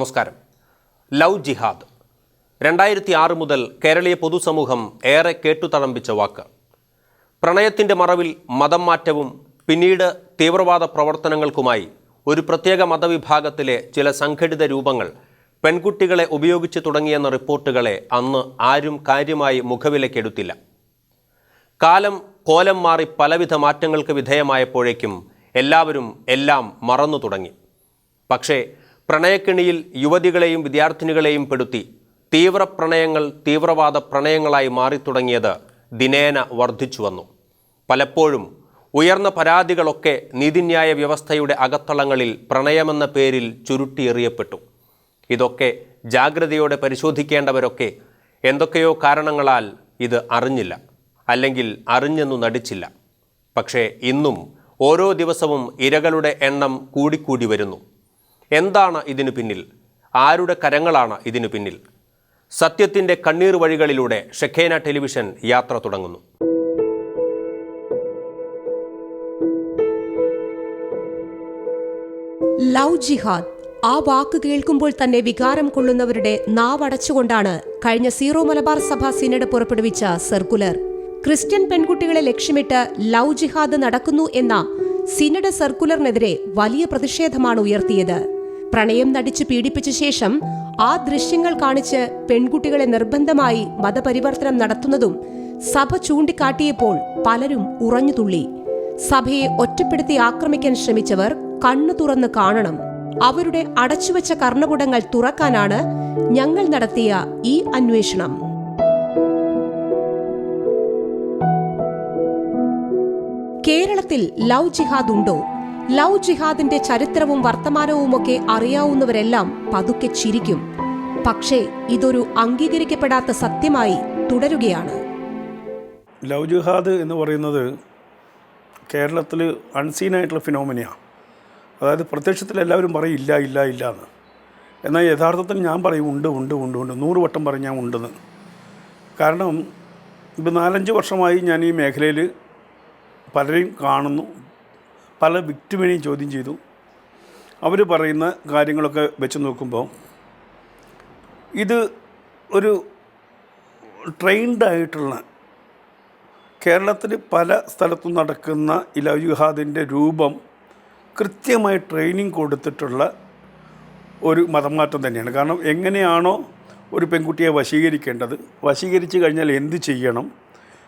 നമസ്കാരം. ലവ് ജിഹാദ് 2006 മുതൽ കേരളീയ പൊതുസമൂഹം ഏറെ കേട്ടുതഴമ്പിച്ച വാക്ക്. പ്രണയത്തിൻ്റെ മറവിൽ മതം മാറ്റവും പിന്നീട് തീവ്രവാദ പ്രവർത്തനങ്ങൾക്കുമായി ഒരു പ്രത്യേക മതവിഭാഗത്തിലെ ചില സംഘടിത രൂപങ്ങൾ പെൺകുട്ടികളെ ഉപയോഗിച്ച് തുടങ്ങിയെന്ന റിപ്പോർട്ടുകളെ അന്ന് ആരും കാര്യമായി മുഖവിലക്കെടുത്തില്ല. കാലം കോലം മാറി പലവിധ മാറ്റങ്ങൾക്ക് വിധേയമായപ്പോഴേക്കും എല്ലാവരും എല്ലാം മറന്നു തുടങ്ങി. പക്ഷേ പ്രണയക്കിണിയിൽ യുവതികളെയും വിദ്യാർത്ഥിനികളെയും പെടുത്തി തീവ്രപ്രണയങ്ങൾ തീവ്രവാദ പ്രണയങ്ങളായി മാറിത്തുടങ്ങിയത് ദിനേന വർദ്ധിച്ചു വന്നു. പലപ്പോഴും ഉയർന്ന പരാതികളൊക്കെ നീതിന്യായ വ്യവസ്ഥയുടെ അകത്തളങ്ങളിൽ പ്രണയമെന്ന പേരിൽ ചുരുട്ടിയെറിയപ്പെട്ടു. ഇതൊക്കെ ജാഗ്രതയോടെ പരിശോധിക്കേണ്ടവരൊക്കെ എന്തൊക്കെയോ കാരണങ്ങളാൽ ഇത് അറിഞ്ഞില്ല, അല്ലെങ്കിൽ അറിഞ്ഞെന്നു നടിച്ചില്ല. പക്ഷേ ഇന്നും ഓരോ ദിവസവും ഇരകളുടെ എണ്ണം കൂടിക്കൂടി വരുന്നു. എന്താണ് ഇതിനു പിന്നിൽ? ആരുടെ കരങ്ങളാണ് ഇതിനു പിന്നിൽ? സത്യത്തിൻ്റെ കണ്ണീർ വഴികളിലൂടെ ഷെഖേന ടെലിവിഷൻ യാത്ര തുടങ്ങുന്നു. ലവ് ജിഹാദ്, ആ വാക്ക് കേൾക്കുമ്പോൾ തന്നെ വികാരം കൊള്ളുന്നവരുടെ നാവടച്ചുകൊണ്ടാണ് കഴിഞ്ഞ സീറോ മലബാർ സഭ സിനഡ് പുറപ്പെടുവിച്ച സർക്കുലർ. ക്രിസ്ത്യൻ പെൺകുട്ടികളെ ലക്ഷ്യമിട്ട് ലവ് ജിഹാദ് നടക്കുന്നു എന്ന സിനഡ് സർക്കുലറിനെതിരെ വലിയ പ്രതിഷേധമാണ് ഉയർത്തിയത്. പ്രണയം നടിച്ചു പീഡിപ്പിച്ച ശേഷം ആ ദൃശ്യങ്ങൾ കാണിച്ച് പെൺകുട്ടികളെ നിർബന്ധമായി മതപരിവർത്തനം നടത്തുന്നതും സഭ ചൂണ്ടിക്കാട്ടിയപ്പോൾ പലരും ഉറഞ്ഞുതുള്ളി. സഭയെ ഒറ്റപ്പെടുത്തി ആക്രമിക്കാൻ ശ്രമിച്ചവർ കണ്ണു തുറന്ന് കാണണം. അവരുടെ അടച്ചുവെച്ച കർണകുടങ്ങൾ തുറക്കാനാണ് ഞങ്ങൾ നടത്തിയ ഈ അന്വേഷണം. കേരളത്തിൽ ലവ് ജിഹാദ് ഉണ്ടോ? ലവ് ജിഹാദിന്റെ ചരിത്രവും വർത്തമാനവുമൊക്കെ അറിയാവുന്നവരെല്ലാം പതുക്കെ ചിരിക്കും. പക്ഷേ ഇതൊരു അംഗീകരിക്കപ്പെടാത്ത സത്യമായി തുടരുകയാണ്. ലവ് ജിഹാദ് എന്ന് പറയുന്നത് കേരളത്തിൽ അൺസീനായിട്ടുള്ള ഫിനോമിനയാണ്. അതായത് പ്രത്യക്ഷത്തിൽ എല്ലാവരും പറയും ഇല്ല ഇല്ല ഇല്ല എന്ന്. എന്നാൽ യഥാർത്ഥത്തിൽ ഞാൻ പറയും ഉണ്ട് ഉണ്ട് ഉണ്ട് ഉണ്ട് 100 വട്ടം പറയും ഞാൻ ഉണ്ടെന്ന്. കാരണം ഇപ്പോൾ 4-5 വർഷമായി ഞാൻ ഈ മേഖലയിൽ പലരെയും കാണുന്നു, പല വിക്ടിമിനെയും ചോദ്യം ചെയ്തു. അവർ പറയുന്ന കാര്യങ്ങളൊക്കെ വെച്ച് നോക്കുമ്പോൾ ഇത് ഒരു ട്രെയിൻഡായിട്ടുള്ള കേരളത്തിൽ പല സ്ഥലത്തും നടക്കുന്ന ഈ ലവ് ജിഹാദിൻ്റെ രൂപം കൃത്യമായി ട്രെയിനിങ് കൊടുത്തിട്ടുള്ള ഒരു മതം മാറ്റം തന്നെയാണ്. കാരണം എങ്ങനെയാണോ ഒരു പെൺകുട്ടിയെ വശീകരിക്കേണ്ടത്, വശീകരിച്ച് കഴിഞ്ഞാൽ എന്ത് ചെയ്യണം,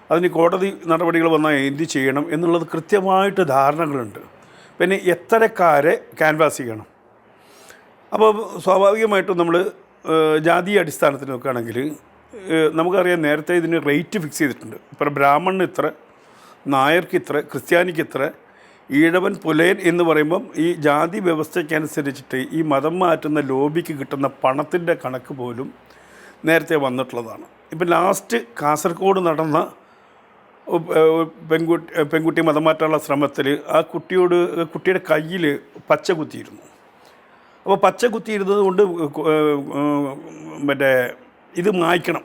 അതിന് കോടതി നടപടികൾ വന്നാൽ എന്ത് ചെയ്യണം എന്നുള്ളത് കൃത്യമായിട്ട് ധാരണകളുണ്ട്. പിന്നെ എത്തരക്കാരെ ക്യാൻവാസ് ചെയ്യണം. അപ്പോൾ സ്വാഭാവികമായിട്ടും നമ്മൾ ജാതീയ അടിസ്ഥാനത്തിൽ നോക്കുകയാണെങ്കിൽ നമുക്കറിയാം, നേരത്തെ ഇതിന് റേറ്റ് ഫിക്സ് ചെയ്തിട്ടുണ്ട്. ഇപ്പോൾ ബ്രാഹ്മണന് ഇത്ര, നായർക്ക് ഇത്ര, ക്രിസ്ത്യാനിക്ക് ഇത്ര, ഈഴവൻ പുലയൻ എന്ന് പറയുമ്പം ഈ ജാതി വ്യവസ്ഥയ്ക്കനുസരിച്ചിട്ട് ഈ മതം മാറ്റുന്ന ലോബിക്ക് കിട്ടുന്ന പണത്തിൻ്റെ കണക്ക് പോലും നേരത്തെ ഇപ്പം ലാസ്റ്റ് കാസർഗോഡ് നടന്ന പെൺകുട്ടി മതം മാറ്റാനുള്ള ശ്രമത്തിൽ ആ കുട്ടിയുടെ കയ്യിൽ പച്ച കുത്തിയിരുന്നു. അപ്പോൾ പച്ച കുത്തിയിരുന്നത് കൊണ്ട് ഇത് മായ്ക്കണം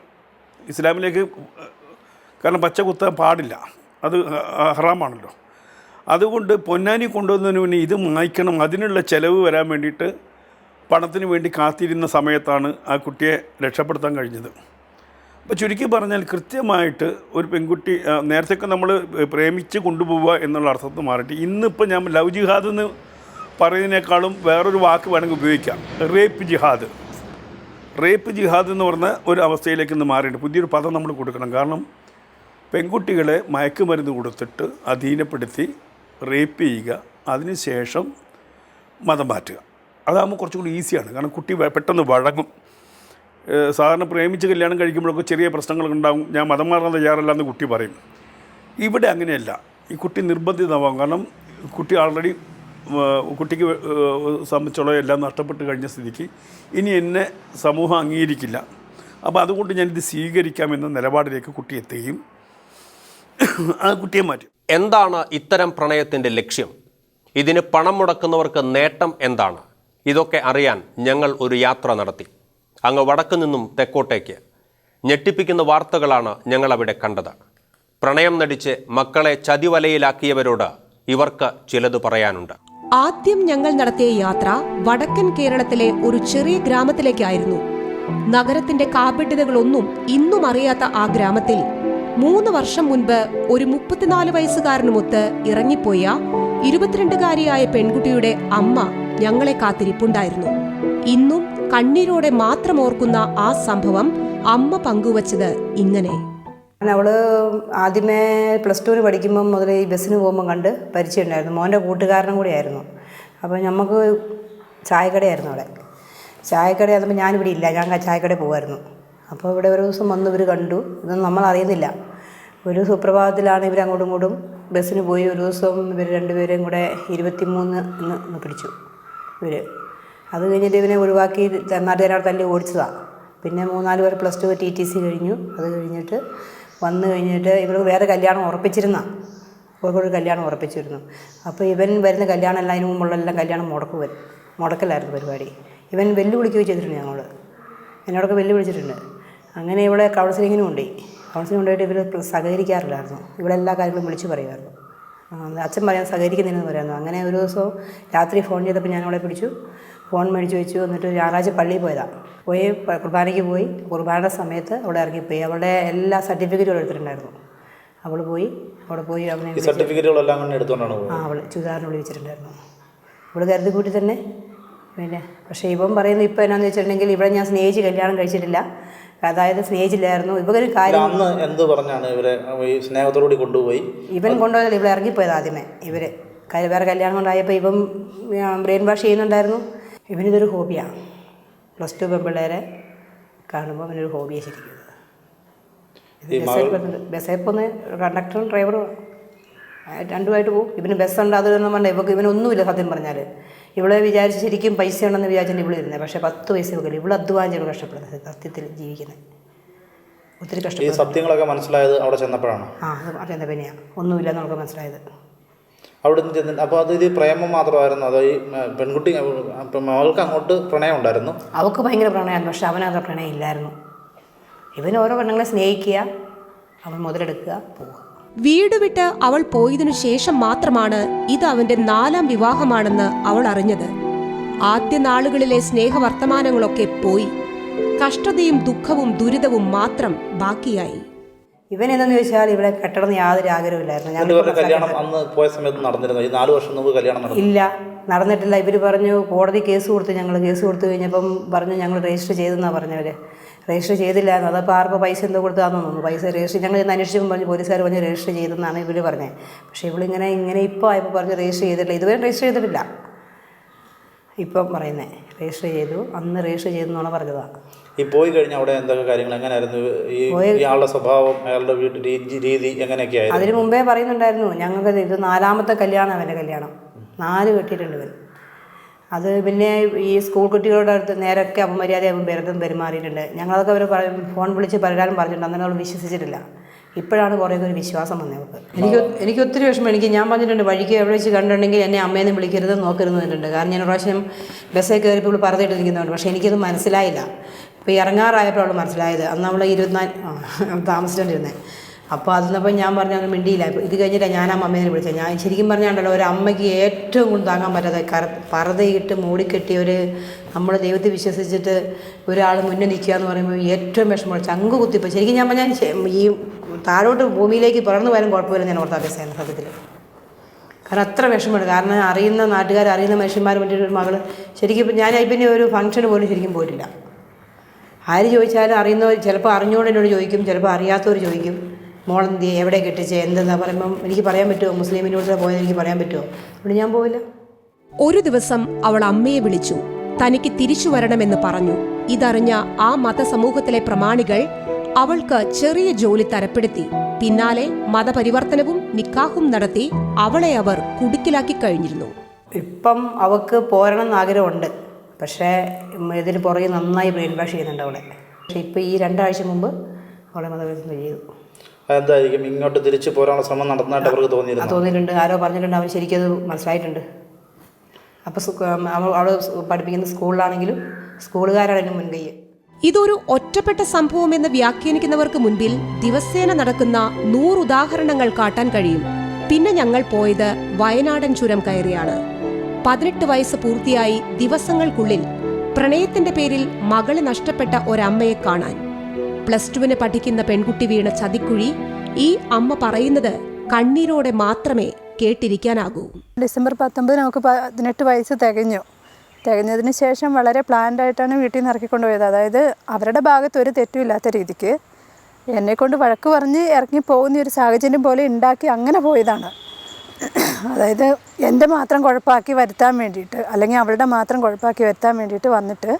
ഇസ്ലാമിലേക്ക്. കാരണം പച്ച കുത്താൻ പാടില്ല, അത് ഹറാമാണല്ലോ. അതുകൊണ്ട് പൊന്നാനി കൊണ്ടുവന്നതിന് മുന്നേ ഇത് മായ്ക്കണം, അതിനുള്ള ചിലവ് വരാൻ വേണ്ടിയിട്ട് പണത്തിന് വേണ്ടി കാത്തിരുന്ന സമയത്താണ് ആ കുട്ടിയെ രക്ഷപ്പെടുത്താൻ കഴിഞ്ഞത്. അപ്പോൾ ചുരുക്കി പറഞ്ഞാൽ കൃത്യമായിട്ട് ഒരു പെൺകുട്ടി നേരത്തെയൊക്കെ നമ്മൾ പ്രേമിച്ച് കൊണ്ടുപോവുക എന്നുള്ള അർത്ഥത്തിൽ മാറിയിട്ട് ഇന്നിപ്പോൾ ഞാൻ ലവ് ജിഹാദ് എന്ന് പറയുന്നതിനേക്കാളും വേറൊരു വാക്ക് വേണമെങ്കിൽ ഉപയോഗിക്കാം, റേപ്പ് ജിഹാദ്. റേപ്പ് ജിഹാദ് എന്ന് പറഞ്ഞ ഒരു അവസ്ഥയിലേക്ക് ഇന്ന് മാറിയിട്ട് പുതിയൊരു പദം നമ്മൾ കൊടുക്കണം. കാരണം പെൺകുട്ടികളെ മയക്കുമരുന്ന് കൊടുത്തിട്ട് അധീനപ്പെടുത്തി റേപ്പ് ചെയ്യുക, അതിനുശേഷം മതം മാറ്റുക. അതാകുമ്പോൾ കുറച്ചും കൂടി ഈസിയാണ്. കാരണം കുട്ടി പെട്ടെന്ന് വഴങ്ങും. സാധാരണ പ്രേമിച്ച് കല്യാണം കഴിക്കുമ്പോഴൊക്കെ ചെറിയ പ്രശ്നങ്ങളൊക്കെ ഉണ്ടാകും, ഞാൻ മതം മാറാൻ തയ്യാറല്ല എന്ന് കുട്ടി പറയും. ഇവിടെ അങ്ങനെയല്ല. ഈ കുട്ടി നിർബന്ധിതമാകും. കാരണം കുട്ടി ആൾറെഡി കുട്ടിക്ക് സംബന്ധിച്ചുള്ള എല്ലാം നഷ്ടപ്പെട്ട് കഴിഞ്ഞ സ്ഥിതിക്ക് ഇനി എന്നെ സമൂഹം അംഗീകരിക്കില്ല, അപ്പോൾ അതുകൊണ്ട് ഞാനിത് സ്വീകരിക്കാമെന്ന നിലപാടിലേക്ക് കുട്ടി എത്തുകയും ആ കുട്ടിയെ മാറ്റി. എന്താണ് ഇത്തരം പ്രണയത്തിൻ്റെ ലക്ഷ്യം? ഇതിന് പണം മുടക്കുന്നവർക്ക് നേട്ടം എന്താണ്? ഇതൊക്കെ അറിയാൻ ഞങ്ങൾ ഒരു യാത്ര നടത്തി. അങ്ങ് വടക്കു നിന്നും തെക്കോട്ടേക്ക്. ഞെട്ടിപ്പിക്കുന്ന വാർത്തകളാണ് ഞങ്ങളവിടെ കണ്ടത്. പ്രണയം നടിച്ച് മക്കളെ ചതിവലയിലാക്കിയവരോട് ഇവർക്ക് ചിലത് പറയാനുണ്ട്. ആദ്യം ഞങ്ങൾ നടത്തിയ യാത്ര വടക്കൻ കേരളത്തിലെ ഒരു ചെറിയ ഗ്രാമത്തിലേക്കായിരുന്നു. നഗരത്തിന്റെ കാപട്യതകളൊന്നും ഇന്നും അറിയാത്ത ആ ഗ്രാമത്തിൽ 3 വർഷം മുൻപ് ഒരു 34 വയസ്സുകാരനുമൊത്ത് ഇറങ്ങിപ്പോയ 22കാരിയായ പെൺകുട്ടിയുടെ അമ്മ ഞങ്ങളെ കാത്തിരിപ്പുണ്ടായിരുന്നു. ഇന്നും കണ്ണീരോടെ മാത്രം ഓർക്കുന്ന ആ സംഭവം അമ്മ പങ്കുവച്ചത് ഇങ്ങനെ. അവള് ആദ്യമേ +2 പഠിക്കുമ്പം മുതൽ ഈ ബസ്സിന് പോകുമ്പം കണ്ട് പരിചയമുണ്ടായിരുന്നു. മോൻ്റെ കൂട്ടുകാരനും കൂടി ആയിരുന്നു. അപ്പോൾ നമുക്ക് ചായക്കടയായിരുന്നു അവിടെ. ചായക്കട ആകുമ്പോൾ ഞാനിവിടെ ഇല്ല, ഞാൻ ചായക്കടയിൽ പോകുമായിരുന്നു. അപ്പോൾ ഇവിടെ ഒരു ദിവസം വന്ന് ഇവർ കണ്ടു. ഇതൊന്നും നമ്മൾ അറിയുന്നില്ല. ഒരു സുപ്രഭാതത്തിലാണ് ഇവർ അങ്ങോട്ടും ഇങ്ങോട്ടും ബസ്സിന് പോയി. ഒരു ദിവസം ഇവർ രണ്ടുപേരെയും കൂടെ 23 പിടിച്ചു ഇവർ. അത് കഴിഞ്ഞിട്ട് ഇവനെ ഒഴിവാക്കി നാട്ടുകാരവിടെ തല്ലി ഓടിച്ചതാണ്. പിന്നെ 3-4 പേർ +2 TTC കഴിഞ്ഞു. അത് കഴിഞ്ഞിട്ട് വന്നു കഴിഞ്ഞിട്ട് ഇവർ വേറെ കല്യാണം കോഴിക്കോട് കല്യാണം ഉറപ്പിച്ചിരുന്നു. അപ്പോൾ ഇവൻ വരുന്ന കല്യാണം എല്ലാം അതിന് മുമ്പുള്ളെല്ലാം കല്യാണം മുടക്കലായിരുന്നു പരിപാടി. ഇവൻ വെല്ലുവിളിക്കുകയും ചെയ്തിട്ടുണ്ട്. എന്നോടൊക്കെ വെല്ലുവിളിച്ചിട്ടുണ്ട്. അങ്ങനെ ഇവിടെ കൗൺസിലിങ്ങിന് കൊണ്ടുപോയിട്ട് ഇവർ സഹകരിക്കാറില്ലായിരുന്നു. ഇവിടെ എല്ലാ കാര്യങ്ങളും വിളിച്ച് പറയുമായിരുന്നു. അച്ഛൻ പറയാൻ സഹകരിക്കുന്നില്ലെന്ന് പറയായിരുന്നു. അങ്ങനെ ഒരു ദിവസം രാത്രി ഫോൺ ചെയ്തപ്പോൾ ഞാൻ അവളെ പിടിച്ചു, ഫോൺ മേടിച്ച് വെച്ചു. എന്നിട്ട് ഞായറാഴ്ച പള്ളിയിൽ പോയി കുർബാനയ്ക്ക് പോയി. കുർബാനയുടെ സമയത്ത് അവിടെ ഇറങ്ങിപ്പോയി. അവളുടെ എല്ലാ സർട്ടിഫിക്കറ്റുകളും എടുത്തിട്ടുണ്ടായിരുന്നു. അവിടെ പോയി അവനെ അവൾ ചുരിദാറിന് വിളിച്ചിട്ടുണ്ടായിരുന്നു. അവൾ കരുതി കൂട്ടി തന്നെ. പിന്നെ പക്ഷേ ഇവൻ പറയുന്നത് ഇപ്പോൾ എന്നാന്ന് വെച്ചിട്ടുണ്ടെങ്കിൽ ഇവിടെ ഞാൻ സ്നേഹിച്ച് കല്യാണം കഴിച്ചിട്ടില്ല, അതായത് സ്നേഹിച്ചില്ലായിരുന്നു. ഇവരൊരു കാര്യം എന്ത് പറഞ്ഞാണ് ഇവരെ സ്നേഹത്തോടുകൂടി കൊണ്ടുപോയി. ഇവൻ കൊണ്ടുപോയത് ഇവിടെ ഇറങ്ങിപ്പോയത് ആദ്യമേ. ഇവർ വേറെ കല്യാണം കൊണ്ടായപ്പോൾ ഇവൻ ബ്രെയിൻ വാഷ് ചെയ്യുന്നുണ്ടായിരുന്നു. ഇവനിതൊരു ഹോബിയാണ്. +2 പെൺപിള്ളേരെ കാണുമ്പോൾ അവനൊരു ഹോബിയാണ് ശരിക്കും. ബസ്സേ പോന്ന് കണ്ടക്ടറും ഡ്രൈവറും രണ്ടുമായിട്ട് പോകും. ഇവന് ബസ്സുണ്ട് അതൊന്നും പറഞ്ഞാൽ ഇവനൊന്നുമില്ല. സത്യം പറഞ്ഞാൽ ഇവളെ വിചാരിച്ച് ശരിക്കും പൈസ ഉണ്ടെന്ന് വിചാരിച്ചിട്ട് ഇവിടെ ഇരുന്നത്. പക്ഷേ 10 പൈസ വെക്കില്ല. ഇവിടെ അധ്വാനിച്ചാണ് കഷ്ടപ്പെടുന്നത്. സത്യത്തിൽ ജീവിക്കുന്നത് ഒത്തിരി കഷ്ടപ്പെടും. സത്യങ്ങളൊക്കെ മനസ്സിലായത് അവിടെ ചെന്നപ്പോഴാണ്. അത് ചെന്നപ്പോഴാണ് ഒന്നുമില്ലെന്ന് നമുക്ക് മനസ്സിലായത്. അവിടെ നിന്ന് ചെന്നിട്ട് അപ്പോൾ അത് പ്രേമം മാത്രമായിരുന്നു? അതോ ഈ പെൺകുട്ടി അവൾക്ക് അങ്ങോട്ട് പ്രണയം ഉണ്ടായിരുന്നു? അവൾക്ക് ഭയങ്കര പ്രണയമായിരുന്നു. പക്ഷെ അവനത്ര പ്രണയം ഇല്ലായിരുന്നു. ഇവന് ഓരോ പെണ്ണുങ്ങളെ സ്നേഹിക്കുക, അവൻ മുതലെടുക്കുക, പോവുക. വീട് വിട്ട് അവൾ പോയതിനു ശേഷം മാത്രമാണ് ഇത് അവന്റെ 4ാം വിവാഹമാണെന്ന് അവൾ അറിഞ്ഞത്. ആദ്യ നാളുകളിലെ സ്നേഹവർത്തമാനങ്ങളൊക്കെ പോയി. കഷ്ടതയും ദുഃഖവും ദുരിതവും മാത്രം ബാക്കിയായി. ഇവൻ എന്തെന്ന് ചോദിച്ചാൽ ഇവിടെ കെട്ടണമെന്ന് യാതൊരു ആഗ്രഹമില്ലായിരുന്നു. കല്യാണം അന്ന് പോയ സമയത്ത് നടന്നിരുന്നു? ഈ 4 വർഷം മുമ്പ് കല്യാണം ഇല്ല, നടന്നിട്ടില്ല. ഇവർ പറഞ്ഞു കോടതി കേസ് കൊടുത്തു. ഞങ്ങൾ കേസ് കൊടുത്തു കഴിഞ്ഞപ്പം പറഞ്ഞു ഞങ്ങൾ രജിസ്റ്റർ ചെയ്തെന്നാണ് പറഞ്ഞവർ. രജിസ്റ്റർ ചെയ്തില്ലായിരുന്നു. അതപ്പോൾ ആർക്കും പൈസ എന്തോ കൊടുത്താന്ന് തോന്നുന്നു. പൈസ രജിസ്റ്റർ ഞങ്ങൾ ഇന്ന് അന്വേഷിച്ചപ്പോൾ പറഞ്ഞു, പോലീസുകാർ പറഞ്ഞ് രജിസ്റ്റർ ചെയ്തെന്നാണ് ഇവർ പറഞ്ഞത്. പക്ഷേ ഇവളിങ്ങനെ ഇപ്പോൾ ആയപ്പോൾ പറഞ്ഞ് രജിസ്റ്റർ ചെയ്തിട്ടില്ല. ഇതുവരെ രജിസ്റ്റർ ചെയ്തിട്ടില്ല. ഇപ്പം പറയുന്നത് രജിസ്റ്റർ ചെയ്തു, അന്ന് രജിസ്റ്റർ ചെയ്തെന്നാണ് പറഞ്ഞതാണ്. ഈ പോയി കഴിഞ്ഞാൽ അവിടെ എന്തൊക്കെ കാര്യങ്ങൾ എങ്ങനെയായിരുന്നു? ഇയാളുടെ സ്വഭാവം, അയാളുടെ വീട്ടിൽ രീതി എങ്ങനെയൊക്കെയായിരുന്നു? അതിന് മുമ്പേ പറയുന്നുണ്ടായിരുന്നു ഞങ്ങൾക്ക് ഇത് 4ാമത്തെ കല്യാണം. അവൻ്റെ കല്യാണം 4 കെട്ടിയിട്ടുണ്ട് ഇവൻ. അത് പിന്നെ ഈ സ്കൂൾ കുട്ടികളുടെ അടുത്ത് നേരൊക്കെ അപമര്യാദയാകും പെരുമാറിയിട്ടുണ്ട്. ഞങ്ങളതൊക്കെ അവർ ഫോൺ വിളിച്ച് പലരാനും പറഞ്ഞിട്ടുണ്ട്. അന്നേരം അവൾ വിശ്വസിച്ചിട്ടില്ല. ഇപ്പോഴാണ് കുറേയൊക്കെ ഒരു വിശ്വാസം വന്നത്. എനിക്ക് ഒത്തിരി വിഷമം. ഞാൻ പറഞ്ഞിട്ടുണ്ട് വഴിക്ക് എവിടെ വെച്ച് കണ്ടിട്ടുണ്ടെങ്കിൽ എന്നെ അമ്മയെന്ന് വിളിക്കരുത്, നോക്കരുത് എന്നിട്ടുണ്ട്. കാരണം ഞാൻ ഒരു പ്രാവശ്യം ബസ്സിൽ കയറിയപ്പോൾ ഇവിടെ പറഞ്ഞിട്ടിരിക്കുന്നുണ്ട്. പക്ഷേ എനിക്കത് മനസ്സിലായില്ല. ഇപ്പോൾ ഇറങ്ങാറായപ്പോൾ അവൾ മനസ്സിലായത്. അന്ന് അവൾ 24 താമസിച്ചുകൊണ്ടിരുന്നത്. അപ്പോൾ അതിനപ്പോൾ ഞാൻ പറഞ്ഞ അങ്ങനെ മിണ്ടിയില്ല. ഇത് കഴിഞ്ഞിട്ട് ഞാൻ ആ അമ്മേനെ വിളിച്ചത്. ഞാൻ ശരിക്കും പറഞ്ഞാണ്ടല്ലോ ഒരു അമ്മയ്ക്ക് ഏറ്റവും കൂടുതൽ താങ്ങാൻ പറ്റാതെ പർദ്ദയിട്ട് മൂടിക്കെട്ടി നമ്മൾ ദൈവത്തെ വിശ്വസിച്ചിട്ട് ഒരാൾ മുന്നേ നിൽക്കുക എന്ന് പറയുമ്പോൾ ഏറ്റവും വിഷമമുള്ള ചങ്ക് കുത്തിപ്പോൾ ശരിക്കും ഞാൻ പറഞ്ഞാൽ ഈ താഴോട്ട് ഭൂമിയിലേക്ക് പിറന്നു പോയാലും കുഴപ്പമില്ല ഞാൻ ഓർത്ത അഭ്യസമാണ് സത്യത്തിൽ. കാരണം അത്ര വിഷമമുണ്ട്. കാരണം അറിയുന്ന നാട്ടുകാർ, അറിയുന്ന മനുഷ്യന്മാർ വേണ്ടിയിട്ട് ഒരു മകൾ ശരിക്കും ഞാൻ പിന്നെ ഒരു ഫംഗ്ഷന് പോലും ശരിക്കും പോയിട്ടില്ല. ആര് ചോദിച്ചാലും അറിയുന്നവർ ചിലപ്പോൾ അറിഞ്ഞുകൊണ്ട് എന്നോട് ചോദിക്കും, ചിലപ്പോൾ അറിയാത്തവർ ചോദിക്കും മോളെന്തി എവിടെ കെട്ടിച്ച് എന്തെന്നാ പറയുമ്പം എനിക്ക് പറയാൻ പറ്റുമോ? മുസ്ലിമിനോട് പോയെന്ന് എനിക്ക് പറയാൻ പറ്റുമോ? ഇവിടെ ഞാൻ പോവില്ല. ഒരു ദിവസം അവൾ അമ്മയെ വിളിച്ചു. തനിക്ക് തിരിച്ചു വരണമെന്ന് പറഞ്ഞു. ഇതറിഞ്ഞ ആ മതസമൂഹത്തിലെ പ്രമാണികൾ അവൾക്ക് ചെറിയ ജോലി തരപ്പെടുത്തി. പിന്നാലെ മതപരിവർത്തനവും നിക്കാഹും നടത്തി അവളെ അവർ കുടുക്കിലാക്കി കഴിഞ്ഞിരുന്നു. ഇപ്പം അവൾക്ക് പോരണം എന്ന് ആഗ്രഹമുണ്ട്. പക്ഷേ ഇതിന് പുറകെ നന്നായി ബ്രെയിൻ വാഷ് ചെയ്യുന്നുണ്ട് അവളെ. പക്ഷേ ഇപ്പോൾ ഈ 2 ആഴ്ച മുമ്പ് അവളെ മതപരിവർത്തനം ചെയ്തു. എന്തായിരിക്കും ഇങ്ങോട്ട് തിരിച്ചു പോരാനുള്ള ശ്രമം നടന്നതായിട്ട് അവർക്ക് തോന്നിയിട്ടുണ്ട്. ആരോ പറഞ്ഞിട്ടുണ്ട്. അവൻ ശരിക്കും അത് മനസ്സിലായിട്ടുണ്ട്. അപ്പോൾ അവൾ പഠിപ്പിക്കുന്ന സ്കൂളിലാണെങ്കിലും സ്കൂളുകാരാണ് അതിന് മുൻകൈ. ഇതൊരു ഒറ്റപ്പെട്ട സംഭവമെന്ന് വ്യാഖ്യാനിക്കുന്നവർക്ക് മുൻപിൽ ദിവസേന നടക്കുന്ന 100 ഉദാഹരണങ്ങൾ കാട്ടാൻ കഴിയും. പിന്നെ ഞങ്ങൾ പോയത് വയനാടൻ ചുരം കയറിയാണ്. 18 വയസ്സ് പൂർത്തിയായി ദിവസങ്ങൾക്കുള്ളിൽ പ്രണയത്തിന്റെ പേരിൽ മകളെ നഷ്ടപ്പെട്ട ഒരമ്മയെ കാണാൻ. +2 പഠിക്കുന്ന പെൺകുട്ടി വീണ ചതിക്കുഴി ഈ അമ്മ പറയുന്നത് കണ്ണീരോടെ മാത്രമേ കേട്ടിരിക്കാനാകൂ. ഡിസംബർ 19 നമുക്ക് 18 വയസ്സ് തികഞ്ഞതിന് ശേഷം വളരെ പ്ലാൻഡ് ആയിട്ടാണ് വീട്ടിൽ നിന്ന് ഇറക്കിക്കൊണ്ടുപോയത്. അതായത് അവരുടെ ഭാഗത്ത് ഒരു തെറ്റുമില്ലാത്ത രീതിക്ക് എന്നെക്കൊണ്ട് വഴക്ക് പറഞ്ഞ് ഇറങ്ങി പോകുന്ന ഒരു സാഹചര്യം പോലെ ഉണ്ടാക്കി അങ്ങനെ പോയതാണ്. അതായത് എൻ്റെ മാത്രം കുഴപ്പമാക്കി വരുത്താൻ വേണ്ടിയിട്ട്, അല്ലെങ്കിൽ അവളുടെ മാത്രം കുഴപ്പമാക്കി വരുത്താൻ വേണ്ടിയിട്ട് വന്നിട്ട്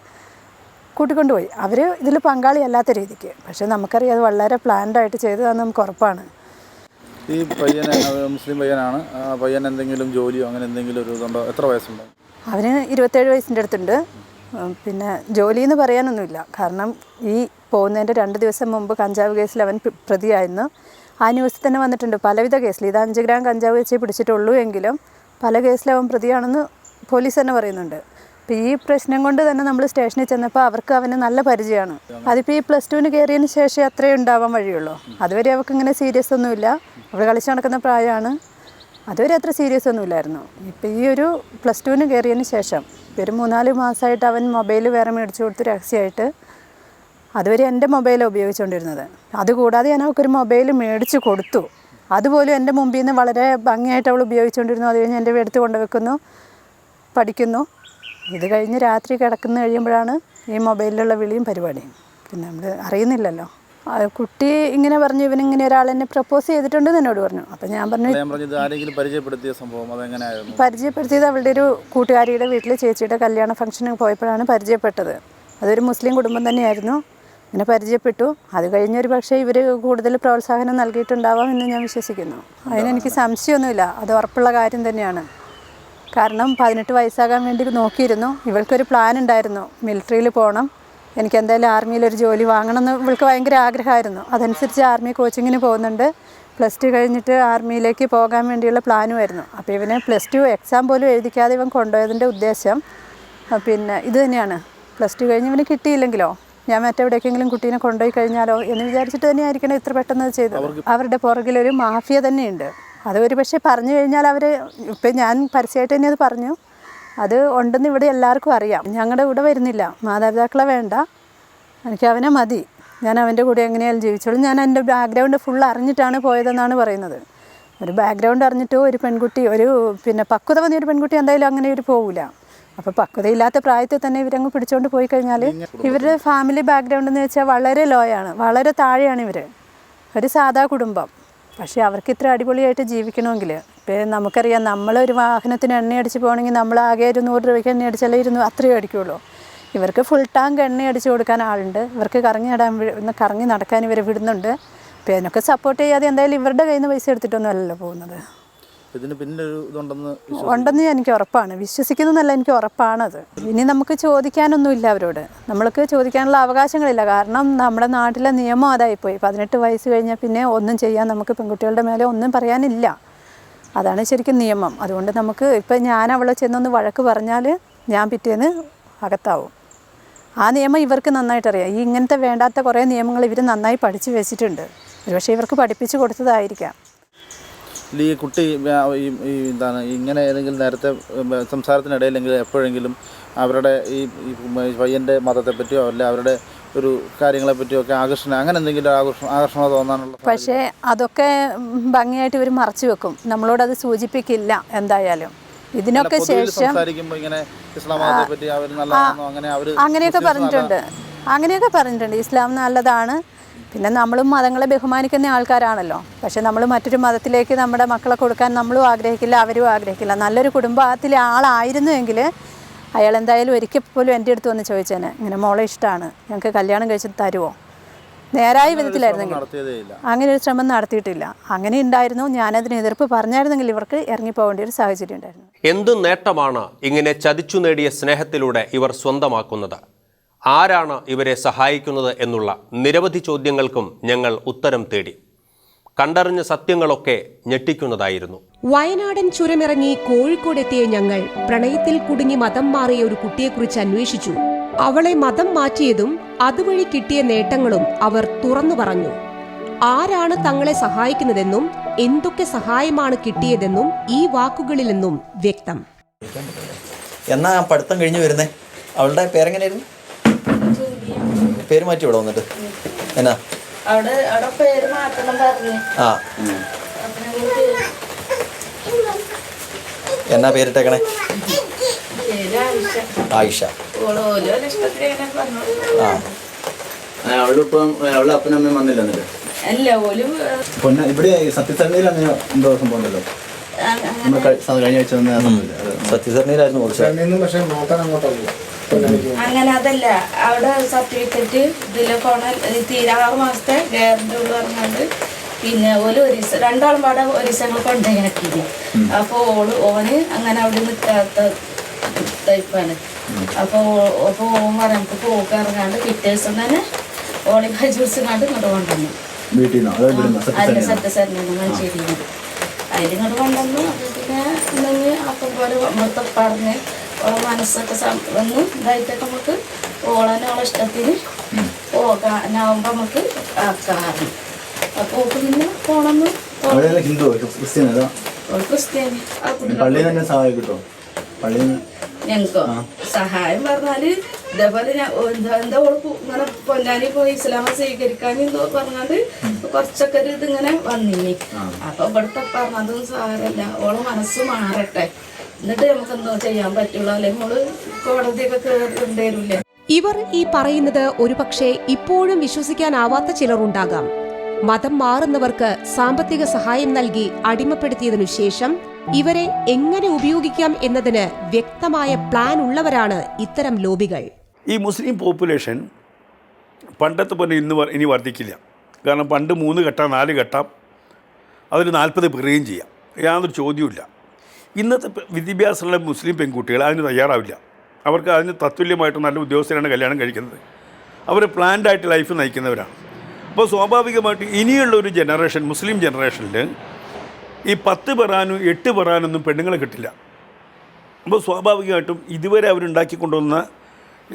കൂട്ടിക്കൊണ്ടുപോയി. അവർ ഇതിൽ പങ്കാളിയല്ലാത്ത രീതിക്ക്. പക്ഷേ നമുക്കറിയാം അത് വളരെ പ്ലാൻഡായിട്ട് ചെയ്തതാണെന്ന് നമുക്ക് ഉറപ്പാണ്. ഈ പയ്യൻ മുസ്ലിം പയ്യനാണ്. പയ്യൻ എന്തെങ്കിലും ജോലിയോ അങ്ങനെ എന്തെങ്കിലും ഒരു ഇതുണ്ടോ? എത്ര വയസ്സുണ്ടോ? അവന് 27 വയസ്സിൻ്റെ അടുത്തുണ്ട്. പിന്നെ ജോലി എന്ന് പറയാനൊന്നുമില്ല. കാരണം ഈ പോകുന്നതിൻ്റെ 2 ദിവസം മുമ്പ് കഞ്ചാവ് കേസിൽ അവൻ പ്രതിയായിരുന്നു. ആ ന്യൂസിൽ തന്നെ വന്നിട്ടുണ്ട് പലവിധ കേസിൽ. ഇത് 5 ഗ്രാം കഞ്ചാവ് വെച്ചേ പിടിച്ചിട്ടുള്ളൂ എങ്കിലും പല കേസിലും അവൻ പ്രതിയാണെന്ന് പോലീസ് തന്നെ പറയുന്നുണ്ട്. അപ്പോൾ ഈ പ്രശ്നം കൊണ്ട് തന്നെ നമ്മൾ സ്റ്റേഷനിൽ ചെന്നപ്പോൾ അവർക്ക് അവന് നല്ല പരിചയമാണ്. അതിപ്പോൾ ഈ +2 കയറിയതിന് ശേഷം അത്രയും ഉണ്ടാവാൻ വഴിയുള്ളൂ. അതുവരെ അവർക്ക് ഇങ്ങനെ സീരിയസ് ഒന്നുമില്ല. അവൾ കളിച്ച് നടക്കുന്ന പ്രായമാണ്. അതുവരെ അത്ര സീരിയസ് ഒന്നുമില്ലായിരുന്നു. ഇപ്പോൾ ഈ ഒരു +2 കയറിയതിന് ശേഷം ഒരു 3-4 മാസമായിട്ട് അവൻ മൊബൈൽ വേറെ മേടിച്ചു കൊടുത്ത് രഹസ്യമായിട്ട്. അതുവരെ എൻ്റെ മൊബൈലാണ് ഉപയോഗിച്ചുകൊണ്ടിരുന്നത്. അതുകൂടാതെ ഞാൻ അവൾക്കൊരു മൊബൈൽ മേടിച്ച് കൊടുത്തു. അതുപോലും എൻ്റെ മുമ്പിൽ നിന്ന് വളരെ ഭംഗിയായിട്ട് അവൾ ഉപയോഗിച്ചുകൊണ്ടിരുന്നു. അത് കഴിഞ്ഞ് എൻ്റെ അടുത്ത് കൊണ്ടുവെക്കുന്നു, പഠിക്കുന്നു. ഇത് കഴിഞ്ഞ് രാത്രി കിടക്കുന്ന കഴിയുമ്പോഴാണ് ഈ മൊബൈലിലുള്ള വിളിയും പരിപാടിയും. പിന്നെ നമ്മൾ അറിയുന്നില്ലല്ലോ. കുട്ടി ഇങ്ങനെ പറഞ്ഞു, ഇവനിങ്ങനെ ഒരാളെന്നെ പ്രപ്പോസ് ചെയ്തിട്ടുണ്ടെന്ന് എന്നോട് പറഞ്ഞു. അപ്പം ഞാൻ പറഞ്ഞു പരിചയപ്പെടുത്തിയത് അവളുടെ ഒരു കൂട്ടുകാരിയുടെ വീട്ടിൽ ചേച്ചിയുടെ കല്യാണ ഫംഗ്ഷന് പോയപ്പോഴാണ് പരിചയപ്പെട്ടത്. അതൊരു മുസ്ലിം കുടുംബം തന്നെയായിരുന്നു. ഇങ്ങനെ പരിചയപ്പെട്ടു. അത് കഴിഞ്ഞൊരു പക്ഷേ ഇവർ കൂടുതൽ പ്രോത്സാഹനം നൽകിയിട്ടുണ്ടാവാം എന്ന് ഞാൻ വിശ്വസിക്കുന്നു. അതിനെനിക്ക് സംശയമൊന്നുമില്ല. അത് ഉറപ്പുള്ള കാര്യം തന്നെയാണ്. കാരണം 18 വയസ്സാകാൻ വേണ്ടി നോക്കിയിരുന്നു. ഇവൾക്കൊരു പ്ലാൻ ഉണ്ടായിരുന്നു, മിലിറ്ററിയിൽ പോകണം, എനിക്ക് എന്തായാലും ആർമിയിലൊരു ജോലി വാങ്ങണമെന്ന് ഇവൾക്ക് ഭയങ്കര ആഗ്രഹമായിരുന്നു. അതനുസരിച്ച് ആർമി കോച്ചിങ്ങിന് പോകുന്നുണ്ട്. +2 കഴിഞ്ഞിട്ട് ആർമിയിലേക്ക് പോകാൻ വേണ്ടിയുള്ള പ്ലാനുമായിരുന്നു. അപ്പോൾ ഇവനെ +2 എക്സാം പോലും എഴുതിക്കാതെ ഇവൻ കൊണ്ടുപോയതിൻ്റെ ഉദ്ദേശം പിന്നെ ഇത് തന്നെയാണ്. +2 കഴിഞ്ഞ് ഇവന് കിട്ടിയില്ലെങ്കിലോ, ഞാൻ മറ്റെവിടേക്കെങ്കിലും കുട്ടീനെ കൊണ്ടുപോയി കഴിഞ്ഞാലോ എന്ന് വിചാരിച്ചിട്ട് തന്നെയായിരിക്കണം ഇത്ര പെട്ടെന്ന് ചെയ്തത്. അവരുടെ പുറകിലൊരു മാഫിയ തന്നെയുണ്ട്. അത് ഒരു പക്ഷേ പറഞ്ഞു കഴിഞ്ഞാൽ അവർ, ഇപ്പം ഞാൻ പരസ്യമായിട്ട് തന്നെ അത് പറഞ്ഞു, അത് ഉണ്ടെന്ന് ഇവിടെ എല്ലാവർക്കും അറിയാം. ഞങ്ങളുടെ കൂടെ വരുന്നില്ല, മാതാപിതാക്കളെ വേണ്ട, എനിക്ക് അവനെ മതി, ഞാൻ അവൻ്റെ കൂടെ എങ്ങനെയാലും ജീവിച്ചോളും. ഞാൻ എൻ്റെ ബാക്ക്ഗ്രൗണ്ട് ഫുൾ അറിഞ്ഞിട്ടാണ് പോയതെന്നാണ് പറയുന്നത്. ഒരു ബാക്ക്ഗ്രൗണ്ട് അറിഞ്ഞിട്ടോ ഒരു പെൺകുട്ടി, ഒരു പിന്നെ പക്വത വന്ന ഒരു പെൺകുട്ടി എന്തായാലും അങ്ങനെ ഒരു പോവില്ല. അപ്പോൾ പക്വതയില്ലാത്ത പ്രായത്തിൽ തന്നെ ഇവരങ്ങ് പിടിച്ചുകൊണ്ട് പോയി കഴിഞ്ഞാൽ, ഇവരുടെ ഫാമിലി ബാക്ക്ഗ്രൗണ്ട് എന്ന് വെച്ചാൽ വളരെ ലോ ആണ്, വളരെ താഴെയാണ് ഇവർ. ഒരു സാധാ കുടുംബം. പക്ഷേ അവർക്ക് ഇത്ര അടിപൊളിയായിട്ട് ജീവിക്കണമെങ്കിൽ, ഇപ്പോൾ നമുക്കറിയാം, നമ്മളൊരു വാഹനത്തിന് എണ്ണ അടിച്ച് പോകണമെങ്കിൽ നമ്മൾ ആകെ 100 രൂപയ്ക്ക് എണ്ണ അടിച്ചാലേ അത്രയും അടിക്കുള്ളൂ. ഇവർക്ക് ഫുൾ ടാങ്ക് എണ്ണ അടിച്ച് കൊടുക്കാൻ ആളുണ്ട്. ഇവർക്ക് കറങ്ങി നടക്കാൻ ഇവരെ വിടുന്നുണ്ട്. അപ്പോൾ ഇതിനൊക്കെ സപ്പോർട്ട് ചെയ്യാതെ എന്തായാലും ഇവരുടെ കയ്യിൽ നിന്ന് പൈസ എടുത്തിട്ടൊന്നും അല്ലല്ലോ പോകുന്നത്. ഇതിന് പിന്നെ ഒരു ഉണ്ടെന്ന് എനിക്ക് ഉറപ്പാണ്, വിശ്വസിക്കുന്നതല്ല, എനിക്ക് ഉറപ്പാണത്. ഇനി നമുക്ക് ചോദിക്കാനൊന്നുമില്ല അവരോട്, നമ്മൾക്ക് ചോദിക്കാനുള്ള അവകാശങ്ങളില്ല. കാരണം നമ്മുടെ നാട്ടിലെ നിയമം അതായിപ്പോയി. 18 വയസ്സ് കഴിഞ്ഞാൽ പിന്നെ ഒന്നും ചെയ്യാൻ നമുക്ക് പെൺകുട്ടികളുടെ മേലെ ഒന്നും പറയാനില്ല. അതാണ് ശരിക്കും നിയമം. അതുകൊണ്ട് നമുക്ക് ഇപ്പം ഞാൻ അവളെ ചെന്നൊന്ന് വഴക്ക് പറഞ്ഞാൽ ഞാൻ പിറ്റേന്ന് അകത്താവും. ആ നിയമം ഇവർക്ക് നന്നായിട്ടറിയാം. ഈ ഇങ്ങനത്തെ വേണ്ടാത്ത കുറേ നിയമങ്ങൾ ഇവർ നന്നായി പഠിച്ചു വെച്ചിട്ടുണ്ട്. ഒരുപക്ഷെ ഇവർക്ക് പഠിപ്പിച്ചു കൊടുത്തതായിരിക്കാം. ഈ കുട്ടി എന്താണ് ഇങ്ങനെ ഏതെങ്കിലും നേരത്തെ സംസാരത്തിനിടയിലെങ്കിൽ എപ്പോഴെങ്കിലും അവരുടെ ഈ പയ്യൻ്റെ മതത്തെപ്പറ്റിയോ അല്ലെ അവരുടെ ഒരു കാര്യങ്ങളെ പറ്റിയൊക്കെ അങ്ങനെ എന്തെങ്കിലും ആകർഷണം തോന്നാനുള്ള? പക്ഷേ അതൊക്കെ ഭംഗിയായിട്ട് ഇവർ മറച്ചു വെക്കും, നമ്മളോടത് സൂചിപ്പിക്കില്ല. എന്തായാലും ഇതിനൊക്കെ ശേഷം അങ്ങനെയൊക്കെ പറഞ്ഞിട്ടുണ്ട്. ഇസ്ലാം നല്ലതാണ്, പിന്നെ നമ്മളും മതങ്ങളെ ബഹുമാനിക്കുന്ന ആൾക്കാരാണല്ലോ. പക്ഷെ നമ്മൾ മറ്റൊരു മതത്തിലേക്ക് നമ്മുടെ മക്കളെ കൊടുക്കാൻ നമ്മളും ആഗ്രഹിക്കില്ല, അവരും ആഗ്രഹിക്കില്ല. നല്ലൊരു കുടുംബത്തിലെ ആളായിരുന്നുവെങ്കിൽ അയാൾ എന്തായാലും ഒരിക്കൽ പോലും എൻ്റെ അടുത്ത് വന്ന് ചോദിച്ചേനെ, ഇങ്ങനെ മോളെ ഇഷ്ടമാണ്, ഞങ്ങൾക്ക് കല്യാണം കഴിച്ച് തരുമോ, നേരായ വിധത്തിലായിരുന്നെങ്കിൽ. അങ്ങനെ ഒരു ശ്രമം നടത്തിയിട്ടില്ല. അങ്ങനെ ഉണ്ടായിരുന്നു, ഞാനതിന് എതിർപ്പ് പറഞ്ഞായിരുന്നെങ്കിൽ ഇവർക്ക് ഇറങ്ങിപ്പോകേണ്ട ഒരു സാഹചര്യം ഉണ്ടായിരുന്നു. എന്ത് നേട്ടമാണ് ഇങ്ങനെ ചതിച്ചു നേടിയ സ്നേഹത്തിലൂടെ ഇവർ സ്വന്തമാക്കുന്നത്? ആരാണ് ഇവരെ സഹായിക്കുന്നത് എന്നുള്ള നിരവധി ചോദ്യങ്ങൾക്കും ഞങ്ങൾ ഉത്തരം തേടി. കണ്ടറിഞ്ഞ സത്യങ്ങളൊക്കെ ഞെട്ടിക്കുന്നതായിരുന്നു. വയനാടൻ ചുരമിറങ്ങി കോഴിക്കോടെത്തിയ ഞങ്ങൾ പ്രണയത്തിൽ കുടുങ്ങി മതം മാറിയ ഒരു കുട്ടിയെക്കുറിച്ച് അന്വേഷിച്ചു. അവളെ മതം മാറ്റിയതും അതുവഴി കിട്ടിയ നേട്ടങ്ങളും അവർ തുറന്നു പറഞ്ഞു. ആരാണ് തങ്ങളെ സഹായിക്കുന്നതെന്നും എന്തൊക്കെ സഹായമാണ് കിട്ടിയതെന്നും ഈ വാക്കുകളിൽ നിന്നും വ്യക്തം. എന്നാ പഠിത്തം കഴിഞ്ഞ് വരുന്നേ? അവളുടെ പേരെങ്ങനെയായിരുന്നു? പേര് മാറ്റി ഇവിടെ വന്നിട്ട് എന്നാ അവിടെ പേര് മാറ്റണം പറഞ്ഞു. ആ എന്നാ പേരിട്ടേക്കണേ? ആയിഷ. ആ അവളിപ്പം അവളുടെ അപ്പനും അമ്മയും വന്നില്ല എന്നിട്ട്? അല്ല ഓലും ഇവിടെ സത്യസരണയിൽ അങ്ങനെ എന്തോ സംഭവം ഉണ്ടല്ലോ, നമ്മൾ കഴിഞ്ഞ ആഴ്ച സത്യസരണയിലായിരുന്നു. പക്ഷേ നോക്കാൻ അങ്ങോട്ടല്ല. അങ്ങനെ അതല്ല, അവിടെ സർട്ടിഫിക്കറ്റ് ഇതിലെ പോണ 6 മാസത്തെ ഗ്യാരണ്ടി പറഞ്ഞാണ്ട് പിന്നെ ഓല് രണ്ടാളും പാടെ ഒരീസങ്ങൾ കൊണ്ടുപോയി. അപ്പോൾ ഓന് അങ്ങനെ അവിടെ നിൽക്കാത്ത ടൈപ്പാണ്. അപ്പോൾ ഓൻ പറയാം നമുക്ക് പോക്ക് ഇറങ്ങാണ്ട് പിറ്റേ ദിവസം തന്നെ ഓളി ജ്യൂസ് കണ്ട് ഇങ്ങോട്ട് കൊണ്ടുവന്നു. അതിൻ്റെ സത്യസരണ മഞ്ചേരിയിൽ അതിലിങ്ങോട്ട് കൊണ്ടുവന്നു. അപ്പോൾ പിന്നെ എന്തെങ്കിൽ അപ്പം പോലെ നമ്മളത്തെ പറഞ്ഞ് ഓളെ മനസ്സൊക്കെ വന്ന് ഇതായിട്ടൊക്കെ നമുക്ക് ഓളെ ഇഷ്ടത്തിന് പോകാനാവുമ്പോൾ നമുക്ക് ആക്കാറ്. അപ്പോൾ പിന്നെ പോണമെന്ന് ഞങ്ങൾക്കോ സഹായം പറഞ്ഞാല് ഇതേപോലെ എന്താ ഇങ്ങനെ പൊന്നാനി പോയി ഇസ്ലാമ സ്വീകരിക്കാൻ എന്തോ പറഞ്ഞാണ്ട് കുറച്ചൊക്കെ ഒരു ഇതിങ്ങനെ വന്നിനി. അപ്പൊ ഇവിടുത്തെ പറഞ്ഞതും സാരല്ല, ഓള് മനസ്സ് മാറട്ടെ, എന്നിട്ട് നമുക്ക് എന്തോ ചെയ്യാൻ പറ്റുള്ളൂ, അല്ലെങ്കിൽ ഓള് കോടതിയൊക്കെ കയറേണ്ടി വരില്ലേ. ഇവർ ഈ പറയുന്നത് ഒരുപക്ഷെ ഇപ്പോഴും വിശ്വസിക്കാനാവാത്ത ചിലരുണ്ടാകാം. മതം മാറുന്നവർക്ക് സാമ്പത്തിക സഹായം നൽകി അടിമപ്പെടുത്തിയതിനു ശേഷം ഇവരെ എങ്ങനെ ഉപയോഗിക്കാം എന്നതിന് വ്യക്തമായ പ്ലാൻ ഉള്ളവരാണ് ഇത്തരം ലോബികൾ. ഈ മുസ്ലിം പോപ്പുലേഷൻ പണ്ടത്തെ പോലെ ഇനി വർദ്ധിക്കില്ല. കാരണം പണ്ട് 3 ഘട്ടം 4 ഘട്ടം അതിൽ 40 പേരുകയും ചെയ്യാം, യാതൊരു ചോദ്യവുമില്ല. ഇന്നത്തെ വിദ്യാഭ്യാസമുള്ള മുസ്ലിം പെൺകുട്ടികൾ അതിന് തയ്യാറാവില്ല. അവർക്ക് അതിന് തത്തുല്യമായിട്ട് നല്ല ഉദ്യോഗസ്ഥരാണ് കല്യാണം കഴിക്കുന്നത്. അവർ പ്ലാൻഡായിട്ട് ലൈഫ് നയിക്കുന്നവരാണ്. അപ്പോൾ സ്വാഭാവികമായിട്ട് ഇനിയുള്ള ഒരു ജനറേഷൻ, മുസ്ലിം ജനറേഷനിൽ ഈ 10 പെറാനും 8 പെറാനൊന്നും പെണ്ണുങ്ങളെ കിട്ടില്ല. അപ്പോൾ സ്വാഭാവികമായിട്ടും ഇതുവരെ അവരുണ്ടാക്കിക്കൊണ്ടുവന്ന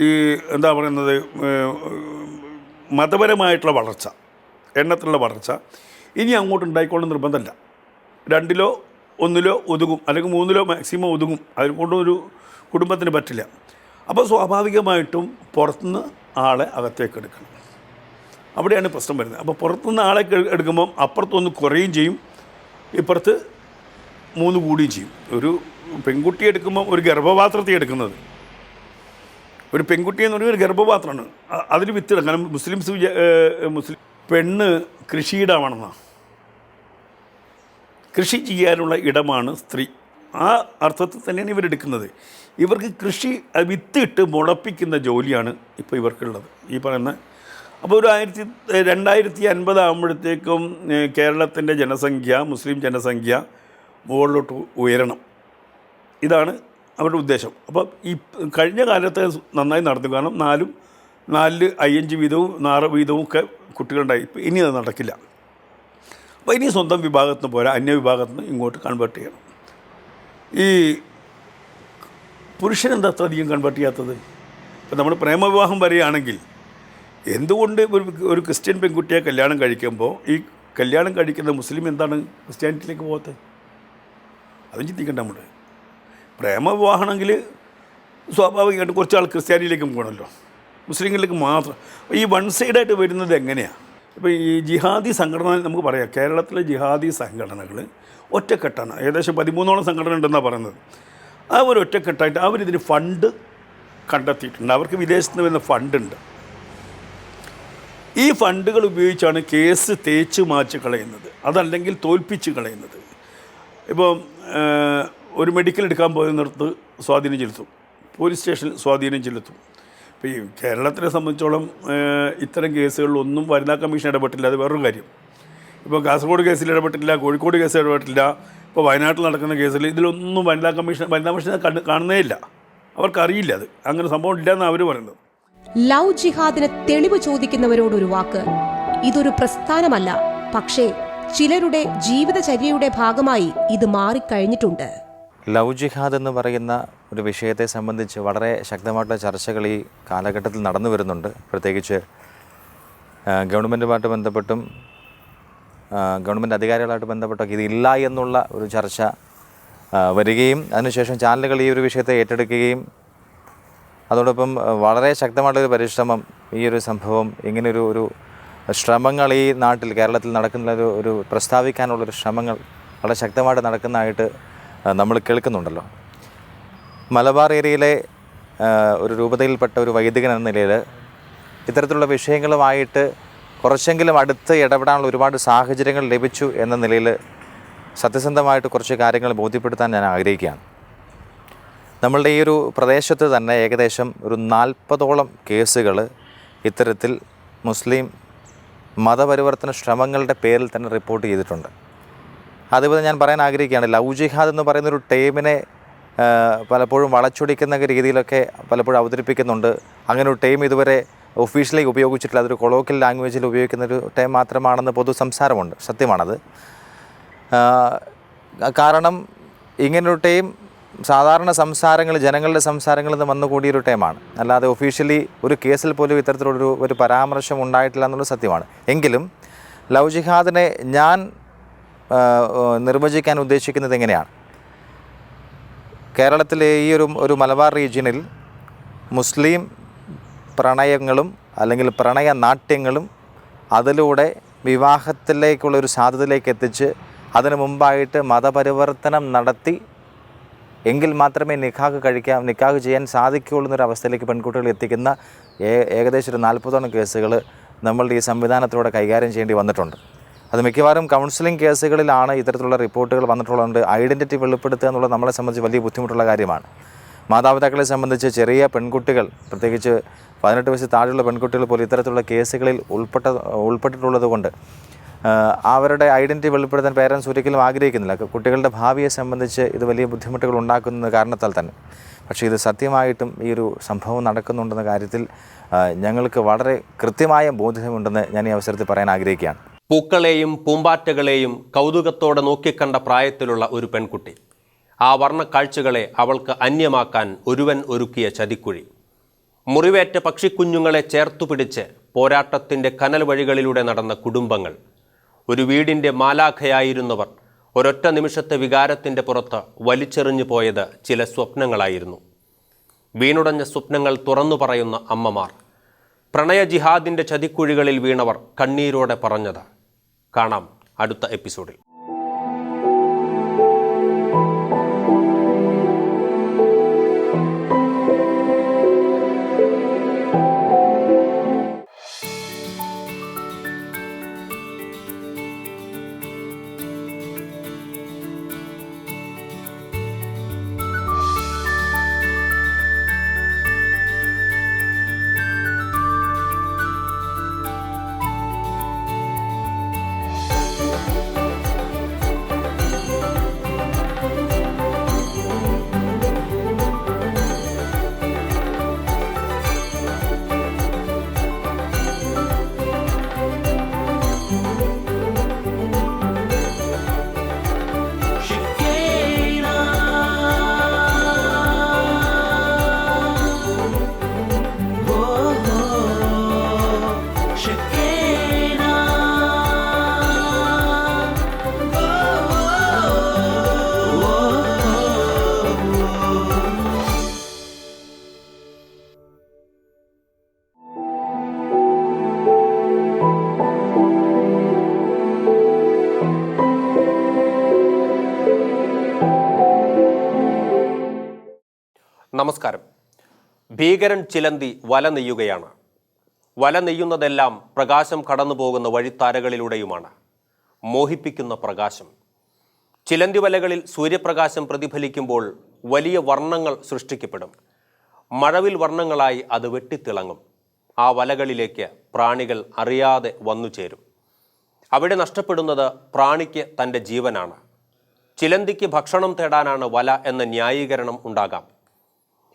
ഈ എന്താ പറയുന്നത് മതപരമായിട്ടുള്ള വളർച്ച, എണ്ണത്തിലുള്ള വളർച്ച ഇനി അങ്ങോട്ട് ഉണ്ടായിക്കൊള്ളുന്ന നിർബന്ധമല്ല. 2ലോ 1ലോ ഒതുങ്ങും, അല്ലെങ്കിൽ 3ലോ മാക്സിമം ഒതുങ്ങും. അതുകൊണ്ട് ഒരു കുടുംബത്തിന് പറ്റില്ല. അപ്പോൾ സ്വാഭാവികമായിട്ടും പുറത്തുനിന്ന് ആളെ അകത്തേക്ക് എടുക്കണം. അവിടെയാണ് പ്രശ്നം വരുന്നത്. അപ്പോൾ പുറത്തുനിന്ന് ആളെ എടുക്കുമ്പം അപ്പുറത്തൊന്ന് കുറയുകയും ചെയ്യും, ഇപ്പുറത്ത് 3 കൂടുകയും ചെയ്യും. ഒരു പെൺകുട്ടിയെ എടുക്കുമ്പം ഒരു ഗർഭപാത്രത്തെ എടുക്കുന്നത്, ഒരു പെൺകുട്ടിയെന്ന് പറഞ്ഞാൽ ഒരു ഗർഭപാത്രമാണ്, അതിൽ വിത്തിടണം. കാരണം മുസ്ലിം പെണ്ണ് കൃഷിയിടമാണെന്നാണ്, കൃഷി ചെയ്യാനുള്ള ഇടമാണ് സ്ത്രീ. ആ അർത്ഥത്തിൽ തന്നെയാണ് ഇവരെടുക്കുന്നത്. ഇവർക്ക് കൃഷി വിത്തിട്ട് മുളപ്പിക്കുന്ന ജോലിയാണ് ഇപ്പോൾ ഇവർക്കുള്ളത് ഈ പറയുന്ന. അപ്പോൾ ഒരു 2050 ആകുമ്പോഴത്തേക്കും കേരളത്തിൻ്റെ ജനസംഖ്യ, മുസ്ലിം ജനസംഖ്യ മുകളിലോട്ട് ഉയരണം. ഇതാണ് അവരുടെ ഉദ്ദേശം. അപ്പം ഈ കഴിഞ്ഞ കാലത്ത് നന്നായി നടന്നു. കാരണം 4 5 വീതവും 6 വീതവും ഒക്കെ കുട്ടികളുണ്ടായി. ഇപ്പം ഇനി അത് നടക്കില്ല. അപ്പോൾ ഇനി സ്വന്തം വിഭാഗത്തിന് പോരാ, അന്യവിഭാഗത്തിന് ഇങ്ങോട്ട് കൺവേർട്ട് ചെയ്യണം. ഈ പുരുഷനെന്താ അത്ര അധികം കൺവേർട്ട് ചെയ്യാത്തത്? ഇപ്പം നമ്മൾ പ്രേമവിവാഹം പറയുകയാണെങ്കിൽ എന്തുകൊണ്ട് ഒരു ക്രിസ്ത്യൻ പെൺകുട്ടിയെ കല്യാണം കഴിക്കുമ്പോൾ ഈ കല്യാണം കഴിക്കുന്ന മുസ്ലിം എന്താണ് ക്രിസ്ത്യാനിറ്റിയിലേക്ക് പോകാത്തത്? അതും ചിന്തിക്കണ്ട. നമ്മൾ പ്രേമവിവാഹമാണെങ്കിൽ സ്വാഭാവികമായിട്ട് കുറച്ച് ആൾ ക്രിസ്ത്യാനിയിലേക്കും പോകണമല്ലോ, മുസ്ലിങ്ങളിലേക്ക് മാത്രം. ഈ വൺ സൈഡായിട്ട് വരുന്നത് എങ്ങനെയാണ്? ഇപ്പോൾ ഈ ജിഹാദി സംഘടന നമുക്ക് പറയാം, കേരളത്തിലെ ജിഹാദി സംഘടനകൾ ഒറ്റക്കെട്ടാണ്. ഏകദേശം 13ഓളം സംഘടന ഉണ്ടെന്നാണ് പറയുന്നത്. ആ ഒരു ഒറ്റക്കെട്ടായിട്ട് അവരിതിന് ഫണ്ട് കണ്ടെത്തിയിട്ടുണ്ട്. അവർക്ക് വിദേശത്ത് നിന്ന് വരുന്ന ഫണ്ടുണ്ട്. ഈ ഫണ്ടുകൾ ഉപയോഗിച്ചാണ് കേസ് തേച്ച് മാച്ച് കളയുന്നത്, അതല്ലെങ്കിൽ തോൽപ്പിച്ച് കളയുന്നത്. ഇപ്പോൾ ഒരു മെഡിക്കൽ എടുക്കാൻ പോകുന്നിടത്ത് സ്വാധീനം ചെലുത്തും, പോലീസ് സ്റ്റേഷനിൽ സ്വാധീനം ചെലുത്തും. ഇപ്പോൾ ഈ കേരളത്തിനെ സംബന്ധിച്ചോളം ഇത്തരം കേസുകളിലൊന്നും വനിതാ കമ്മീഷൻ ഇടപെട്ടില്ല. അത് വേറൊരു കാര്യം. ഇപ്പോൾ കാസർഗോഡ് കേസിൽ ഇടപെട്ടില്ല, കോഴിക്കോട് കേസിൽ ഇടപെട്ടില്ല, ഇപ്പോൾ വയനാട്ടിൽ നടക്കുന്ന കേസിൽ ഇതിലൊന്നും വനിതാ കമ്മീഷൻ കാണുന്നേ ഇല്ല. അവർക്കറിയില്ല അത് അങ്ങനെ സംഭവം ഇല്ല എന്നാണ് അവർ പറയുന്നത്. ലവ് ജിഹാദിന് തെളിവ് ചോദിക്കുന്നവരോടൊരു വാക്ക്. ഇതൊരു പ്രസ്ഥാനമല്ല, പക്ഷേ ചിലരുടെ ജീവിതചര്യയുടെ ഭാഗമായി ഇത് മാറിക്കഴിഞ്ഞിട്ടുണ്ട്. ലവ് ജിഹാദ് എന്ന് പറയുന്ന ഒരു വിഷയത്തെ സംബന്ധിച്ച് വളരെ ശക്തമായിട്ടുള്ള ചർച്ചകൾ ഈ കാലഘട്ടത്തിൽ നടന്നു വരുന്നുണ്ട്. പ്രത്യേകിച്ച് ഗവൺമെൻറ്റുമായിട്ട് ബന്ധപ്പെട്ടും ഗവൺമെൻറ് അധികാരികളായിട്ട് ബന്ധപ്പെട്ടൊക്കെ ഇതില്ല എന്നുള്ള ഒരു ചർച്ച വരികയും അതിനുശേഷം ചാനലുകൾ ഈ ഒരു വിഷയത്തെ ഏറ്റെടുക്കുകയും അതോടൊപ്പം വളരെ ശക്തമായിട്ടൊരു പരിശ്രമം ഈ ഒരു സംഭവം ഇങ്ങനെയൊരു ശ്രമങ്ങൾ ഈ നാട്ടിൽ കേരളത്തിൽ നടക്കുന്ന ഒരു പ്രസ്താവിക്കാനുള്ളൊരു ശ്രമങ്ങൾ വളരെ ശക്തമായിട്ട് നടക്കുന്നതായിട്ട് നമ്മൾ കേൾക്കുന്നുണ്ടല്ലോ. മലബാർ ഏരിയയിലെ ഒരു രൂപതയിൽപ്പെട്ട ഒരു വൈദികൻ എന്ന നിലയിൽ ഇത്തരത്തിലുള്ള വിഷയങ്ങളുമായിട്ട് കുറച്ചെങ്കിലും അടുത്ത് ഇടപെടാനുള്ള ഒരുപാട് സാഹചര്യങ്ങൾ ലഭിച്ചു എന്ന നിലയിൽ സത്യസന്ധമായിട്ട് കുറച്ച് കാര്യങ്ങൾ ബോധ്യപ്പെടുത്താൻ ഞാൻ ആഗ്രഹിക്കുകയാണ്. നമ്മളുടെ ഈ ഒരു പ്രദേശത്ത് തന്നെ ഏകദേശം ഒരു 40ഓളം കേസുകൾ ഇത്തരത്തിൽ മുസ്ലിം മതപരിവർത്തന ശ്രമങ്ങളുടെ പേരിൽ തന്നെ റിപ്പോർട്ട് ചെയ്തിട്ടുണ്ട്. അതുപോലെ ഞാൻ പറയാൻ ആഗ്രഹിക്കുകയാണ്, ലവ് ജിഹാദ് എന്ന് പറയുന്നൊരു ടീമിനെ പലപ്പോഴും വളച്ചൊടിക്കുന്ന രീതിയിലൊക്കെ പലപ്പോഴും അവതരിപ്പിക്കുന്നുണ്ട്. അങ്ങനെ ഒരു ടീം ഇതുവരെ ഒഫീഷ്യലി ഉപയോഗിച്ചിട്ടില്ല. അതൊരു കൊളോക്കിയൽ ലാംഗ്വേജിൽ ഉപയോഗിക്കുന്നൊരു ടീം മാത്രമാണെന്ന് പൊതു സംസാരമുണ്ട്. സത്യമാണത്. കാരണം ഇങ്ങനൊരു ടീം സാധാരണ സംസാരങ്ങൾ, ജനങ്ങളുടെ സംസാരങ്ങളിൽ നിന്ന് വന്നുകൂടിയൊരു ടീമാണ്. അല്ലാതെ ഒഫീഷ്യലി ഒരു കേസിൽ പോലും ഇത്തരത്തിലൊരു പരാമർശം ഉണ്ടായിട്ടില്ല എന്നുള്ളത് സത്യമാണ്. എങ്കിലും ലവ് ജിഹാദിനെ ഞാൻ നിർവചിക്കാൻ ഉദ്ദേശിക്കുന്നത് എങ്ങനെയാണ്? കേരളത്തിലെ ഈ ഒരു മലബാർ റീജിയനിൽ മുസ്ലിം പ്രണയങ്ങളും അല്ലെങ്കിൽ പ്രണയ നാട്യങ്ങളും അതിലൂടെ വിവാഹത്തിലേക്കുള്ളൊരു സാധ്യതയിലേക്ക് എത്തിച്ച് അതിനു മുമ്പായിട്ട് മതപരിവർത്തനം നടത്തി എങ്കിൽ മാത്രമേ നിക്കാഹ് ചെയ്യാൻ സാധിക്കുകയുള്ളൂ എന്നൊരവസ്ഥയിലേക്ക് പെൺകുട്ടികൾ എത്തിക്കുന്ന ഏകദേശം ഒരു 40ഓളം കേസുകൾ നമ്മളുടെ ഈ സംവിധാനത്തിലൂടെ കൈകാര്യം ചെയ്യേണ്ടി വന്നിട്ടുണ്ട്. അത് മിക്കവാറും കൗൺസിലിംഗ് കേസുകളിലാണ് ഇത്തരത്തിലുള്ള റിപ്പോർട്ടുകൾ വന്നിട്ടുള്ളത്. ഐഡൻറ്റിറ്റി വെളിപ്പെടുത്തുക എന്നുള്ളത് നമ്മളെ സംബന്ധിച്ച് വലിയ ബുദ്ധിമുട്ടുള്ള കാര്യമാണ്. മാതാപിതാക്കളെ സംബന്ധിച്ച് ചെറിയ പെൺകുട്ടികൾ, പ്രത്യേകിച്ച് 18 വയസ്സിൽ താഴെയുള്ള പെൺകുട്ടികൾ പോലും ഇത്തരത്തിലുള്ള കേസുകളിൽ ഉൾപ്പെട്ടിട്ടുള്ളത് കൊണ്ട് അവരുടെ ഐഡൻറ്റിറ്റി വെളിപ്പെടുത്താൻ പേരൻസ് ഒരിക്കലും ആഗ്രഹിക്കുന്നില്ല. കുട്ടികളുടെ ഭാവിയെ സംബന്ധിച്ച് ഇത് വലിയ ബുദ്ധിമുട്ടുകൾ ഉണ്ടാക്കുന്ന കാരണത്താൽ തന്നെ. പക്ഷേ ഇത് സത്യമായിട്ടും ഈ ഒരു സംഭവം നടക്കുന്നുണ്ടെന്ന കാര്യത്തിൽ ഞങ്ങൾക്ക് വളരെ കൃത്യമായ ബോധ്യമുണ്ടെന്ന് ഞാൻ ഈ അവസരത്തിൽ പറയാൻ ആഗ്രഹിക്കുകയാണ്. പൂക്കളെയും പൂമ്പാറ്റകളെയും കൗതുകത്തോടെ നോക്കിക്കണ്ട പ്രായത്തിലുള്ള ഒരു പെൺകുട്ടി. ആ വർണ്ണക്കാഴ്ചകളെ അവൾക്ക് അന്യമാക്കാൻ ഒരുവൻ ഒരുക്കിയ ചതിക്കുഴി. മുറിവേറ്റ പക്ഷിക്കുഞ്ഞുങ്ങളെ ചേർത്തുപിടിച്ച് പോരാട്ടത്തിൻ്റെ കനൽ വഴികളിലൂടെ നടന്ന കുടുംബങ്ങൾ. ഒരു വീടിൻ്റെ മാലാഖയായിരുന്നവർ ഒരൊറ്റ നിമിഷത്തെ വികാരത്തിൻ്റെ പുറത്ത് വലിച്ചെറിഞ്ഞു പോയത് ചില സ്വപ്നങ്ങളായിരുന്നു. വീണുടഞ്ഞ സ്വപ്നങ്ങൾ തുറന്നു പറയുന്ന അമ്മമാർ. പ്രണയ ജിഹാദിൻ്റെ ചതിക്കുഴികളിൽ വീണവർ കണ്ണീരോടെ പറഞ്ഞത്. കാണാം അടുത്ത എപ്പിസോഡിൽ. നമസ്കാരം. ഭീകരൻ ചിലന്തി വല നെയ്യുകയാണ്. വല നെയ്യുന്നതെല്ലാം പ്രകാശം കടന്നു പോകുന്ന വഴിത്താരകളിലൂടെയുമാണ്. മോഹിപ്പിക്കുന്ന പ്രകാശം. ചിലന്തി വലകളിൽ സൂര്യപ്രകാശം പ്രതിഫലിക്കുമ്പോൾ വലിയ വർണ്ണങ്ങൾ സൃഷ്ടിക്കപ്പെടും. മഴവിൽ വർണ്ണങ്ങളായി അത് വെട്ടിത്തിളങ്ങും. ആ വലകളിലേക്ക് പ്രാണികൾ അറിയാതെ വന്നു ചേരും. അവിടെ നഷ്ടപ്പെടുന്നത് പ്രാണിക്ക് തൻ്റെ ജീവനാണ്. ചിലന്തിക്ക് ഭക്ഷണം തേടാനാണ് വല എന്ന ന്യായീകരണം ഉണ്ടാകാം.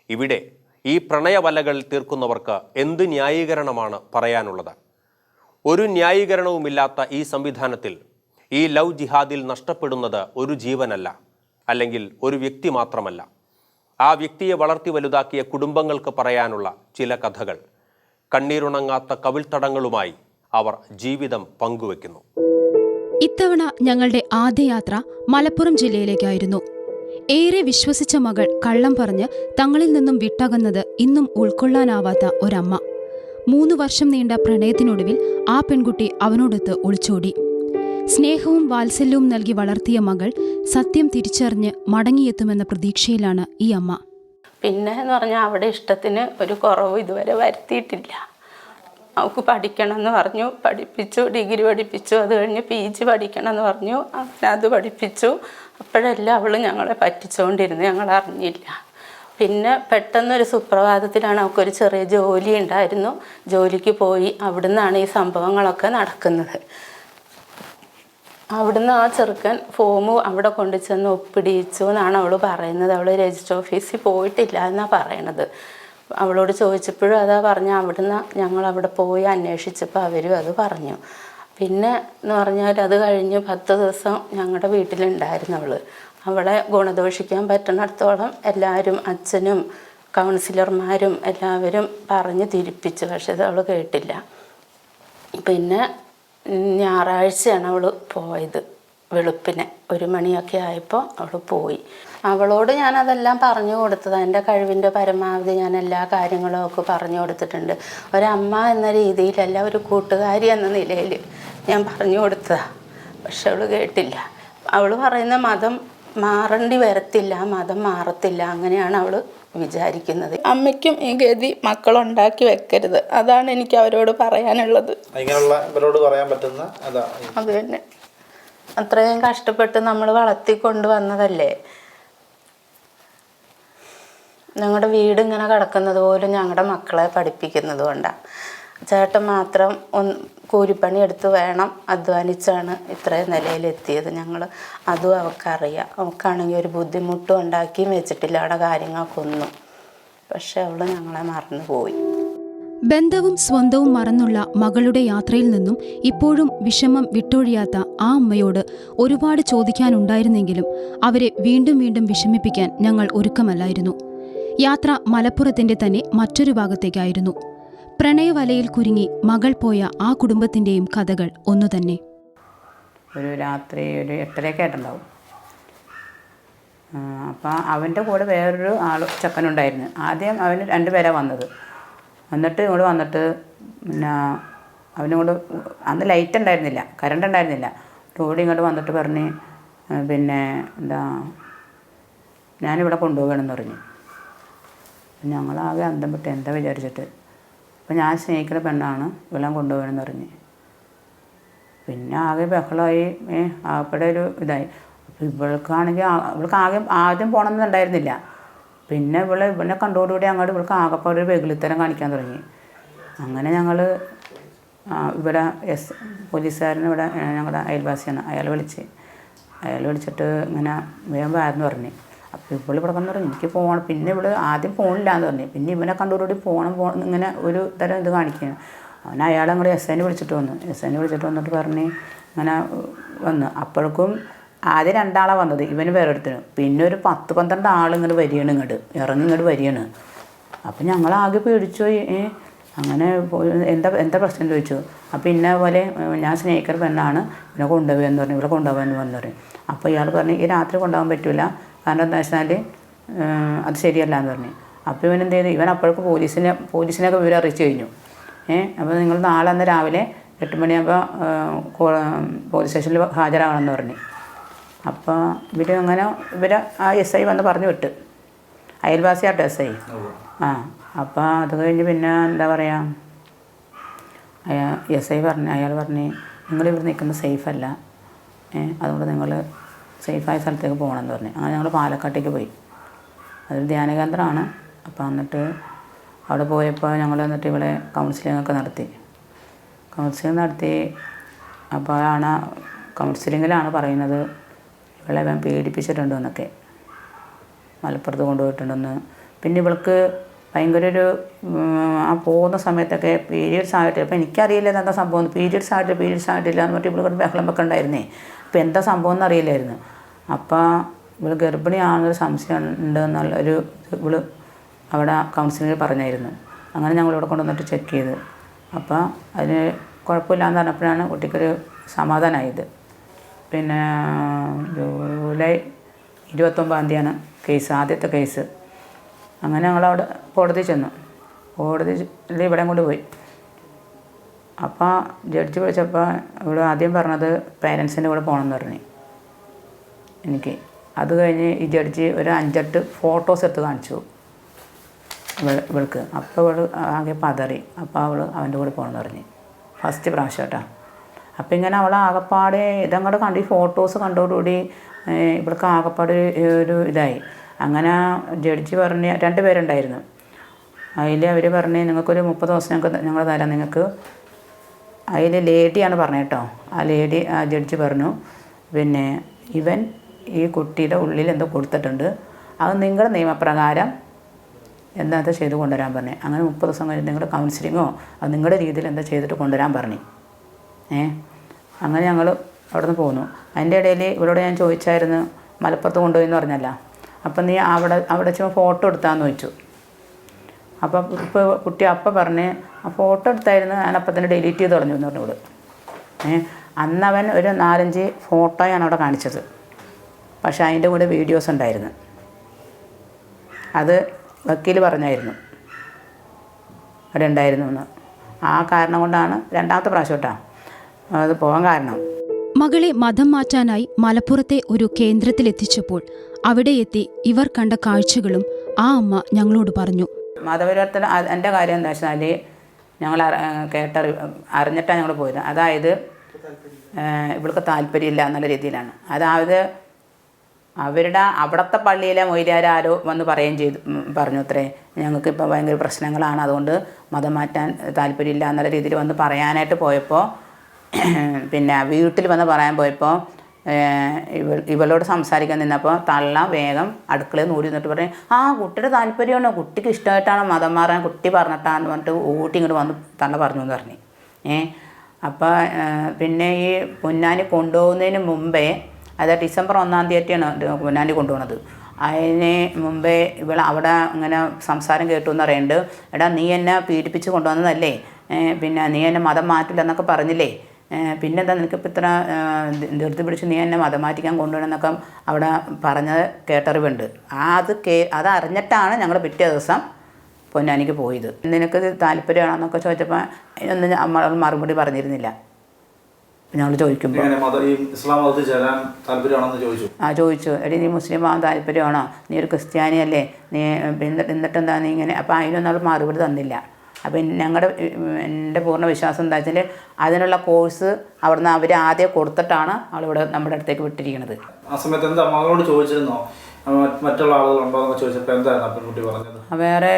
ഇവിടെ ഈ പ്രണയവലകൾ തീർക്കുന്നവർക്ക് എന്ത് ന്യായീകരണമാണ് പറയാനുള്ളത്? ഒരു ന്യായീകരണവുമില്ലാത്ത ഈ സംവിധാനത്തിൽ, ഈ ലവ് ജിഹാദിൽ നഷ്ടപ്പെടുന്നത് ഒരു ജീവനല്ല, അല്ലെങ്കിൽ ഒരു വ്യക്തി മാത്രമല്ല. ആ വ്യക്തിയെ വളർത്തി വലുതാക്കിയ കുടുംബങ്ങൾക്ക് പറയാനുള്ള ചില കഥകൾ. കണ്ണീരുണങ്ങാത്ത കവിൾത്തടങ്ങളുമായി അവർ ജീവിതം പങ്കുവെക്കുന്നു. ഇത്തവണ ഞങ്ങളുടെ ആദ്യ യാത്ര മലപ്പുറം ജില്ലയിലേക്കായിരുന്നു. ഏറെ വിശ്വസിച്ച മകൾ കള്ളം പറഞ്ഞ് തങ്ങളിൽ നിന്നും വിട്ടകന്നത് ഇന്നും ഉൾക്കൊള്ളാനാവാത്ത ഒരമ്മ. 3 വർഷം നീണ്ട പ്രണയത്തിനൊടുവിൽ ആ പെൺകുട്ടി അവനോടൊത്ത് ഒളിച്ചോടി. സ്നേഹവും വാത്സല്യവും നൽകി വളർത്തിയ മകൾ സത്യം തിരിച്ചറിഞ്ഞ് മടങ്ങിയെത്തുമെന്ന പ്രതീക്ഷയിലാണ് ഈ അമ്മ. പിന്നെ എന്ന് പറഞ്ഞാൽ അവിടെ ഇഷ്ടത്തിന് ഒരു കുറവ് ഇതുവരെ വരുത്തിയിട്ടില്ല. അവൾക്ക് പഠിക്കണം എന്ന് പറഞ്ഞു, പഠിപ്പിച്ചു, ഡിഗ്രി പഠിപ്പിച്ചു. അത് കഴിഞ്ഞ് PG പഠിക്കണം എന്ന് പറഞ്ഞു, അങ്ങനെ അത് പഠിപ്പിച്ചു. അപ്പോഴെല്ലാം അവൾ ഞങ്ങളെ പറ്റിച്ചുകൊണ്ടിരുന്നു, ഞങ്ങൾ അറിഞ്ഞില്ല. പിന്നെ പെട്ടെന്നൊരു സുപ്രഭാതത്തിലാണ് അവൾക്കൊരു ചെറിയ ജോലി ഉണ്ടായിരുന്നു. ജോലിക്ക് പോയി. അവിടുന്നാണ് ഈ സംഭവങ്ങളൊക്കെ നടക്കുന്നത്. അവിടുന്ന് ആ ചെറുക്കൻ ഫോം അവിടെ കൊണ്ടു ചെന്ന് ഒപ്പിടിയിച്ചു എന്നാണ് അവൾ പറയുന്നത്. അവൾ രജിസ്റ്റർ ഓഫീസിൽ പോയിട്ടില്ല എന്നാണ് പറയണത്. അവളോട് ചോദിച്ചപ്പോഴും അതാ പറഞ്ഞു. അവിടുന്ന് ഞങ്ങൾ അവിടെ പോയി അന്വേഷിച്ചപ്പോൾ അവരും അത് പറഞ്ഞു. പിന്നെ എന്ന് പറഞ്ഞാൽ അത് കഴിഞ്ഞ് 10 ദിവസം ഞങ്ങളുടെ വീട്ടിലുണ്ടായിരുന്നു അവളെ ഗുണദോഷിക്കാൻ പറ്റുന്നിടത്തോളം എല്ലാവരും, അച്ഛനും കൗൺസിലർമാരും എല്ലാവരും പറഞ്ഞ് തിരിപ്പിച്ചു. പക്ഷെ അത് അവൾ കേട്ടില്ല. പിന്നെ ഞായറാഴ്ചയാണ് അവൾ പോയത്. വെളുപ്പിനെ 1 മണിയൊക്കെ ആയപ്പോൾ അവൾ പോയി. അവളോട് ഞാനതെല്ലാം പറഞ്ഞു കൊടുത്തത്. എൻ്റെ കഴിവിൻ്റെ പരമാവധി ഞാൻ എല്ലാ കാര്യങ്ങളും ഒക്കെ പറഞ്ഞു കൊടുത്തിട്ടുണ്ട്. ഒരമ്മ എന്ന രീതിയിലല്ല, ഒരു കൂട്ടുകാരി എന്ന നിലയിൽ ഞാൻ പറഞ്ഞു കൊടുത്തതാണ്. പക്ഷെ അവൾ കേട്ടില്ല. അവൾ പറയുന്ന മതം മാറേണ്ടി വരത്തില്ല, മതം മാറത്തില്ല, അങ്ങനെയാണ് അവൾ വിചാരിക്കുന്നത്. അമ്മയ്ക്കും ഈ ഗതി മക്കളുണ്ടാക്കി വെക്കരുത്, അതാണ് എനിക്ക് അവരോട് പറയാനുള്ളത്. ഇവരോട് പറയാൻ പറ്റുന്ന അത് തന്നെ. അത്രയും കഷ്ടപ്പെട്ട് നമ്മൾ വളർത്തിക്കൊണ്ട് വന്നതല്ലേ. ഞങ്ങളുടെ വീട് ഇങ്ങനെ കിടക്കുന്നത് പോലും ഞങ്ങളുടെ മക്കളെ പഠിപ്പിക്കുന്നത് കൊണ്ടാണ്. ചേട്ടൻ മാത്രം കൂലിപ്പണി എടുത്ത് വേണം, അധ്വാനിച്ചാണ് ഇത്രയും നിലയിലെത്തിയത്. ഞങ്ങൾ അതും അവൾക്കറിയാം. അവൾക്കാണെങ്കിൽ ഒരു ബുദ്ധിമുട്ടും ഉണ്ടാക്കിയും വെച്ചിട്ടില്ല അവിടെ കാര്യങ്ങൾക്കൊന്നും. പക്ഷെ അവൾ ഞങ്ങളെ മറന്നുപോയി. ബന്ധവും സ്വന്തവും മറന്നുള്ള മകളുടെ യാത്രയിൽ നിന്നും ഇപ്പോഴും വിഷമം വിട്ടൊഴിയാത്ത ആ അമ്മയോട് ഒരുപാട് ചോദിക്കാനുണ്ടായിരുന്നെങ്കിലും അവരെ വീണ്ടും വീണ്ടും വിഷമിപ്പിക്കാൻ ഞങ്ങൾ ഒരുക്കമല്ലായിരുന്നു. യാത്ര മലപ്പുറത്തിന്റെ തന്നെ മറ്റൊരു ഭാഗത്തേക്കായിരുന്നു. പ്രണയവലയിൽ കുരുങ്ങി മകൾ പോയ ആ കുടുംബത്തിന്റെയും കഥകൾ ഒന്നുതന്നെ. ഒരു രാത്രി ഒരു 8:30 ആയിട്ടുണ്ടാവും. അപ്പം അവൻ്റെ കൂടെ വേറൊരു ചെക്കനുണ്ടായിരുന്നു. ആദ്യം അവന് 2 പേരാണ് വന്നത്. ഇങ്ങോട്ട് വന്നിട്ട് പിന്നെ അവനോട് അന്ന് ലൈറ്റ് ഉണ്ടായിരുന്നില്ല, കറണ്ട് ഉണ്ടായിരുന്നില്ല. ഓടി ഇങ്ങോട്ട് വന്നിട്ട് പറഞ്ഞ് പിന്നെ ഞാനിവിടെ കൊണ്ടുപോകണമെന്ന് പറഞ്ഞു. ഞങ്ങളാകെ അന്തം വിട്ട് എന്താ വിചാരിച്ചിട്ട്. അപ്പം ഞാൻ സ്നേഹിക്കുന്ന പെണ്ണാണ്, ഇവളെല്ലാം കൊണ്ടുപോകണമെന്ന് പറഞ്ഞ്. പിന്നെ ആകെ ബഹളമായി. അവിടെ ഒരു ഇതായി. അപ്പോൾ ഇവൾക്ക് ആദ്യം പോകണമെന്നുണ്ടായിരുന്നില്ല. പിന്നെ ഇവനെ കണ്ടോടുകൂടി അങ്ങോട്ട് ഇവൾക്ക് ആകെപ്പാട് ഒരു വെകിളിത്തരം കാണിക്കാൻ തുടങ്ങി. അങ്ങനെ ഞങ്ങൾ ഇവിടെ പോലീസുകാരന് ഇവിടെ ഞങ്ങളുടെ അയൽവാസിയാണ്, അയാൾ വിളിച്ചിട്ട് ഇങ്ങനെ വേഗം വാരെന്ന് പറഞ്ഞു. അപ്പോൾ ഇവിടെ വന്നു പറഞ്ഞു എനിക്ക് പോകണം. പിന്നെ ആദ്യം പോകണില്ല എന്ന് പറഞ്ഞു. പിന്നെ ഇവനെ കണ്ടോടുകൂടി പോകണം ഇങ്ങനെ ഒരു തരം ഇത് കാണിക്കുകയാണ്. അയാളങ്ങോട്ട് SIനെ വിളിച്ചിട്ട് വന്നിട്ട് പറഞ്ഞ് ഇങ്ങനെ വന്നു. അപ്പോഴേക്കും ആദ്യം 2 ആളാണ് വന്നത്, ഇവന് വേറെ എടുത്തിന്. പിന്നെ ഒരു 10-12 ആൾ ഇങ്ങോട്ട് ഇറങ്ങി വരികയാണ്. അപ്പം ഞങ്ങളാകെ പേടിച്ചു. അങ്ങനെ എന്താ പ്രശ്നം ചോദിച്ചു. അപ്പം ഇന്ന പോലെ ഞാൻ സ്നേഹിക്കുന്ന പെണ്ണാണ്, ഇവനെ കൊണ്ടുപോകുമെന്ന് പറഞ്ഞു, ഇവിടെ കൊണ്ടുപോകാമെന്ന് പറഞ്ഞു. അപ്പോൾ ഇയാൾ പറഞ്ഞു ഈ രാത്രി കൊണ്ടുപോകാൻ പറ്റില്ല, കാരണം എന്താ വെച്ചാൽ അത് ശരിയല്ല എന്ന് പറഞ്ഞു. അപ്പോൾ ഇവൻ എന്ത് ചെയ്തു, ഇവൻ അപ്പോഴേക്ക് പോലീസിനെയൊക്കെ വിവരം അറിയിച്ചു കഴിഞ്ഞു. അപ്പോൾ നിങ്ങൾ നാളെ അന്ന് രാവിലെ 8 മണിയാകുമ്പോൾ പോലീസ് സ്റ്റേഷനിൽ ഹാജരാകണമെന്ന് പറഞ്ഞു. അപ്പോൾ ഇവർ ആ SI വന്ന് പറഞ്ഞു വിട്ട്, അയൽവാസിയായിട്ട് SI. അപ്പോൾ അത് കഴിഞ്ഞ് പിന്നെ എന്താ പറയുക, SI അയാൾ പറഞ്ഞ് നിങ്ങളിവിടെ നിൽക്കുന്നത് സേഫല്ല, അതുകൊണ്ട് നിങ്ങൾ സേഫായ സ്ഥലത്തേക്ക് പോകണമെന്ന് പറഞ്ഞു. അങ്ങനെ ഞങ്ങൾ പാലക്കാട്ടേക്ക് പോയി. അതൊരു ധ്യാനകേന്ദ്രമാണ്. അപ്പോൾ എന്നിട്ട് അവിടെ പോയപ്പോൾ ഞങ്ങൾ എന്നിട്ട് ഇവിടെ കൗൺസിലിങ്ങൊക്കെ നടത്തി. അപ്പോൾ കൗൺസിലിങ്ങിലാണ് പറയുന്നത് ഇവളെ പീഡിപ്പിച്ചിട്ടുണ്ട് എന്നൊക്കെ, മലപ്പുറത്ത് കൊണ്ടുപോയിട്ടുണ്ടെന്ന്. പിന്നെ ഇവൾക്ക് ഭയങ്കര ഒരു പോകുന്ന സമയത്തൊക്കെ പീരിയഡ്സ് ആയിട്ട്, അപ്പോൾ എനിക്കറിയില്ല എന്താ സംഭവം, പീരിയഡ്സ് ആയിട്ടില്ല എന്ന് പറഞ്ഞിട്ട് ഇവൾക്ക് ബഹളം വെക്കെ ഉണ്ടായിരുന്നേ. അപ്പോൾ എന്താ സംഭവം എന്നറിയില്ലായിരുന്നു. അപ്പോൾ ഇവൾ ഗർഭിണിയാണെന്നൊരു സംശയം ഉണ്ട് എന്നുള്ളൊരു ഇവൾ അവിടെ കൗൺസിലിങ്ങിൽ പറഞ്ഞായിരുന്നു. അങ്ങനെ ഞങ്ങളിവിടെ കൊണ്ടുവന്നിട്ട് ചെക്ക് ചെയ്ത്, അപ്പോൾ അതിന് കുഴപ്പമില്ലാന്ന് പറഞ്ഞപ്പോഴാണ് കുട്ടിക്കൊരു സമാധാനമായത്. പിന്നെ ജൂലൈ 29-ാം തീയതിയാണ് കേസ്, ആദ്യത്തെ കേസ്. അങ്ങനെ ഞങ്ങളവിടെ കോടതി ചെന്നു. കോടതിയിൽ ഇവിടെ കൊണ്ട് പോയി. അപ്പോൾ ജഡ്ജി വിളിച്ചപ്പോൾ ഇവിടെ ആദ്യം പറഞ്ഞത് പേരൻസിൻ്റെ കൂടെ പോകണമെന്ന് പറഞ്ഞു എനിക്ക്. അത് കഴിഞ്ഞ് ഈ ജഡ്ജി ഒരു 5-8 ഫോട്ടോസ് എടുത്ത് കാണിച്ചു ഇവൾക്ക്. അപ്പോൾ ഇവൾ ആകെ പതറി. അപ്പോൾ അവൾ അവൻ്റെ കൂടെ പോകണമെന്ന് പറഞ്ഞു, ഫസ്റ്റ് പ്രാവശ്യം കേട്ടോ. അപ്പോൾ ഇങ്ങനെ അവൾ ആകപ്പാടെ ഇതങ്ങോട്ട് കണ്ട് ഈ ഫോട്ടോസ് കണ്ടോടുകൂടി ഇവൾക്ക് ആകപ്പാട് ഒരു ഇതായി. അങ്ങനെ ജഡ്ജി പറഞ്ഞ് 2 പേരുണ്ടായിരുന്നു. അതിൽ അവർ പറഞ്ഞ് നിങ്ങൾക്കൊരു 30 ദിവസം ഞങ്ങൾ തരാം നിങ്ങൾക്ക്. അതിൽ ലേഡിയാണ് പറഞ്ഞത് കേട്ടോ. ആ ജഡ്ജി പറഞ്ഞു പിന്നെ ഇവൻ ഈ കുട്ടിയുടെ ഉള്ളിൽ എന്തോ കൊടുത്തിട്ടുണ്ട്, അത് നിങ്ങളുടെ നിയമപ്രകാരം എന്താ ചെയ്ത് കൊണ്ടുവരാൻ പറഞ്ഞു. അങ്ങനെ 30 ദിവസം കഴിഞ്ഞ് നിങ്ങളുടെ കൗൺസിലിങ്ങോ അത് നിങ്ങളുടെ രീതിയിൽ എന്താ ചെയ്തിട്ട് കൊണ്ടുവരാൻ പറഞ്ഞു. അങ്ങനെ ഞങ്ങൾ അവിടെ നിന്ന് പോന്നു. അതിൻ്റെ ഇടയിൽ ഇവരോട് ഞാൻ ചോദിച്ചായിരുന്നു മലപ്പുറത്ത് കൊണ്ടുപോയി എന്ന് പറഞ്ഞല്ല. അപ്പം നീ അവിടെ വെച്ച് ഫോട്ടോ എടുത്താന്ന് ചോദിച്ചു. അപ്പം ഇപ്പോൾ കുട്ടി അപ്പം പറഞ്ഞ് ആ ഫോട്ടോ എടുത്തായിരുന്നു, ഞാനപ്പം തന്നെ ഡിലീറ്റ് ചെയ്ത് തുടങ്ങി എന്ന് പറഞ്ഞോട്. അന്നവൻ ഒരു 4-5 ഫോട്ടോയാണ് അവിടെ കാണിച്ചത്. പക്ഷേ അതിൻ്റെ കൂടെ വീഡിയോസ് ഉണ്ടായിരുന്നു. അത് വക്കീൽ പറഞ്ഞായിരുന്നു അവിടെ ഉണ്ടായിരുന്നു എന്ന്. ആ കാരണം കൊണ്ടാണ് 2ാമത്തെ പ്രാവശ്യം കേട്ടോ അത് പോകാൻ കാരണം. മകളെ മതം മാറ്റാനായി മലപ്പുറത്തെ ഒരു കേന്ദ്രത്തിലെത്തിച്ചപ്പോൾ അവിടെ എത്തി ഇവർ കണ്ട കാഴ്ചകളും ആ അമ്മ ഞങ്ങളോട് പറഞ്ഞു. മതപരിവർത്തനം എൻ്റെ കാര്യം എന്താ വെച്ചാൽ ഞങ്ങൾ അറിഞ്ഞിട്ടാണ് ഞങ്ങൾ പോയത്. അതായത് ഇവൾക്ക് താല്പര്യമില്ല എന്നുള്ള രീതിയിലാണ്. അതായത് അവിടുത്തെ പള്ളിയിലെ മൊയ്ലാരോ വന്ന് പറഞ്ഞു അത്രേ, ഞങ്ങൾക്കിപ്പോൾ ഭയങ്കര പ്രശ്നങ്ങളാണ്, അതുകൊണ്ട് മതം മാറ്റാൻ താല്പര്യമില്ല എന്നുള്ള രീതിയിൽ വന്ന് പറയാനായിട്ട് പോയപ്പോൾ പിന്നെ വീട്ടിൽ വന്ന് പറയാൻ പോയപ്പോൾ ഇവളോട് സംസാരിക്കാൻ നിന്നപ്പോൾ തള്ള വേഗം അടുക്കളയിൽ നിന്ന് ഓടി നിന്നിട്ട് പറഞ്ഞു ആ കുട്ടിയുടെ താല്പര്യമാണോ, കുട്ടിക്ക് ഇഷ്ടമായിട്ടാണ് മതം മാറാൻ കുട്ടി പറഞ്ഞിട്ടാണെന്ന് പറഞ്ഞിട്ട് ഊട്ടി ഇങ്ങോട്ട് വന്ന് തള്ള പറഞ്ഞു എന്ന് പറഞ്ഞു. അപ്പോൾ പിന്നെ ഈ പൊന്നാനി കൊണ്ടുപോകുന്നതിന് മുമ്പേ, അതായത് ഡിസംബർ 1-ാം തീയതിയാണ് പൊന്നാനി കൊണ്ടുപോകുന്നത്. അതിന് മുമ്പേ അവിടെ ഇങ്ങനെ സംസാരം കേട്ടു എന്ന് പറയുന്നുണ്ട്. എടാ നീ എന്നെ പീഡിപ്പിച്ച് കൊണ്ടുവന്നതല്ലേ, പിന്നെ നീ എന്നെ മതം മാറ്റില്ല എന്നൊക്കെ പറഞ്ഞില്ലേ, പിന്നെന്താ നിനക്കിപ്പോൾ ഇത്ര ധൃതി പിടിച്ച് നീ എന്നെ മതം മാറ്റിക്കാൻ കൊണ്ടുവരണമെന്നൊക്കെ അവിടെ പറഞ്ഞത് കേട്ടറിവുണ്ട്. അത് അറിഞ്ഞിട്ടാണ് ഞങ്ങൾ പിറ്റേ ദിവസം പൊന്നാനിക്ക് പോയത്. നിനക്ക് താല്പര്യമാണെന്നൊക്കെ ചോദിച്ചപ്പോൾ അതിനൊന്നും നമ്മൾ മറുപടി പറഞ്ഞിരുന്നില്ല. ഞങ്ങൾ ചോദിക്കുമ്പോൾ ചോദിച്ചു എടി നീ മുസ്ലിം ആവാൻ താല്പര്യമാണോ, നീ ഒരു ക്രിസ്ത്യാനിയല്ലേ, നീ എന്നിട്ടെന്താ നീ ഇങ്ങനെ. അപ്പോൾ അതിനൊന്നും അവൾ മറുപടി തന്നില്ല. അപ്പം എൻ്റെ പൂർണ്ണ വിശ്വാസം എന്താ വെച്ചാൽ അതിനുള്ള കോഴ്സ് അവിടുന്ന് അവർ ആദ്യം കൊടുത്തിട്ടാണ് അവളിവിടെ നമ്മുടെ അടുത്തേക്ക് വിട്ടിരിക്കുന്നത്. ആ സമയത്ത് എന്താ മകളോട് ചോദിച്ചിരുന്നോ മറ്റുള്ള ആളുകളുണ്ടോ എന്ന് ചോദിച്ചപ്പോൾ എന്തായിരുന്നു പെൺകുട്ടി പറഞ്ഞത്? വേറെ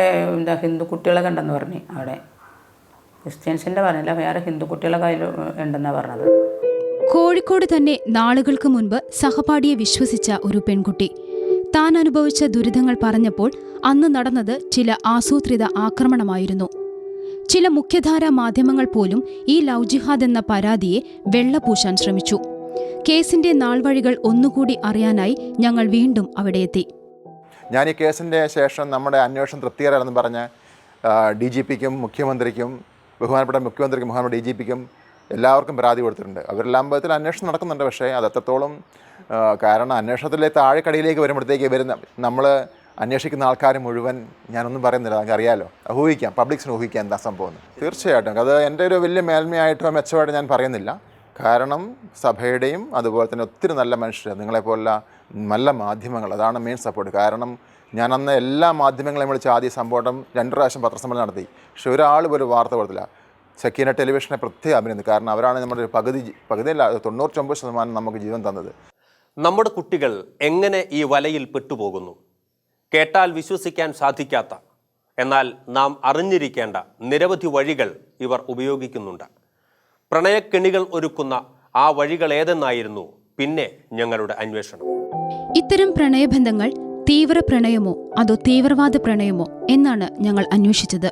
ഹിന്ദു കുട്ടികളൊക്കെ ഉണ്ടെന്ന് പറഞ്ഞു. അവിടെ ക്രിസ്ത്യൻസിൻ്റെ പറഞ്ഞില്ല, വേറെ ഹിന്ദു കുട്ടികളൊക്കെ അതിൽ ഉണ്ടെന്നാണ് പറഞ്ഞത്. കോഴിക്കോട് തന്നെ നാളുകൾക്ക് മുൻപ് സഹപാഠിയെ വിശ്വസിച്ച ഒരു പെൺകുട്ടി താൻ അനുഭവിച്ച ദുരിതങ്ങൾ പറഞ്ഞപ്പോൾ അന്ന് നടന്നത് ചില ആസൂത്രിത ആക്രമണമായിരുന്നു. ചില മുഖ്യധാരാ മാധ്യമങ്ങൾ പോലും ഈ ലവ് ജിഹാദ് എന്ന പരാതിയെ വെള്ളപൂശാൻ ശ്രമിച്ചു. കേസിന്റെ നാൾവഴികൾ ഒന്നുകൂടി അറിയാനായി ഞങ്ങൾ വീണ്ടും അവിടെയെത്തി. ഞാൻ ഈ കേസിൻ്റെ ശേഷം നമ്മുടെ അന്വേഷണം തൃപ്തികരമാണെന്ന് പറഞ്ഞ് DGPക്കും മുഖ്യമന്ത്രിക്കും ബഹുമാനപ്പെട്ട DGPക്കും എല്ലാവർക്കും പരാതി കൊടുത്തിട്ടുണ്ട്. അവരെല്ലാം വിധത്തിൽ അന്വേഷണം നടക്കുന്നുണ്ട്. പക്ഷേ അത് എത്രത്തോളം, കാരണം അന്വേഷണത്തിലെ താഴെക്കടിയിലേക്ക് വരുമ്പോഴത്തേക്ക് നമ്മൾ അന്വേഷിക്കുന്ന ആൾക്കാർ മുഴുവൻ, ഞാനൊന്നും പറയുന്നില്ല, നമുക്ക് അറിയാമല്ലോ, ഊഹിക്കാം, പബ്ലിക്സിന് ഊഹിക്കാം എന്താ സംഭവം. തീർച്ചയായിട്ടും അത് എൻ്റെ ഒരു വലിയ മേന്മയായിട്ടോ മെച്ചമായിട്ടോ ഞാൻ പറയുന്നില്ല. കാരണം സഭയുടെയും അതുപോലെ തന്നെ ഒത്തിരി നല്ല മനുഷ്യർ, നിങ്ങളെപ്പോലുള്ള നല്ല മാധ്യമങ്ങൾ, അതാണ് മെയിൻ സപ്പോർട്ട്. കാരണം ഞാനന്ന് എല്ലാ മാധ്യമങ്ങളെയും വിളിച്ച് ആദ്യ സംഭവം 2 പ്രാവശ്യം പത്രസമ്മേളനം നടത്തി. പക്ഷെ ഒരാൾ പോലും വാർത്ത കൊടുത്തില്ല. സക്കീന ടെലിവിഷനെ പ്രത്യേകം അഭിനന്ദിച്ചു. കാരണം അവരാണ് നമ്മുടെ പകുതിയല്ല 99% നമുക്ക് ജീവൻ തന്നത്. നമ്മുടെ കുട്ടികൾ എങ്ങനെ ഈ വലയിൽ പെട്ടുപോകുന്നു? കേട്ടാൽ വിശ്വസിക്കാൻ സാധിക്കാത്ത, എന്നാൽ നാം അറിഞ്ഞിരിക്കേണ്ട നിരവധി വഴികൾ ഇവർ ഉപയോഗിക്കുന്നുണ്ട്. പ്രണയക്കെണികൾ ഒരുക്കുന്ന ആ വഴികൾ ഏതെന്നായിരുന്നു പിന്നെ ഞങ്ങളുടെ അന്വേഷണം. ഇത്തരം പ്രണയബന്ധങ്ങൾ തീവ്ര പ്രണയമോ അതോ തീവ്രവാദ പ്രണയമോ എന്നാണ് ഞങ്ങൾ അന്വേഷിച്ചത്.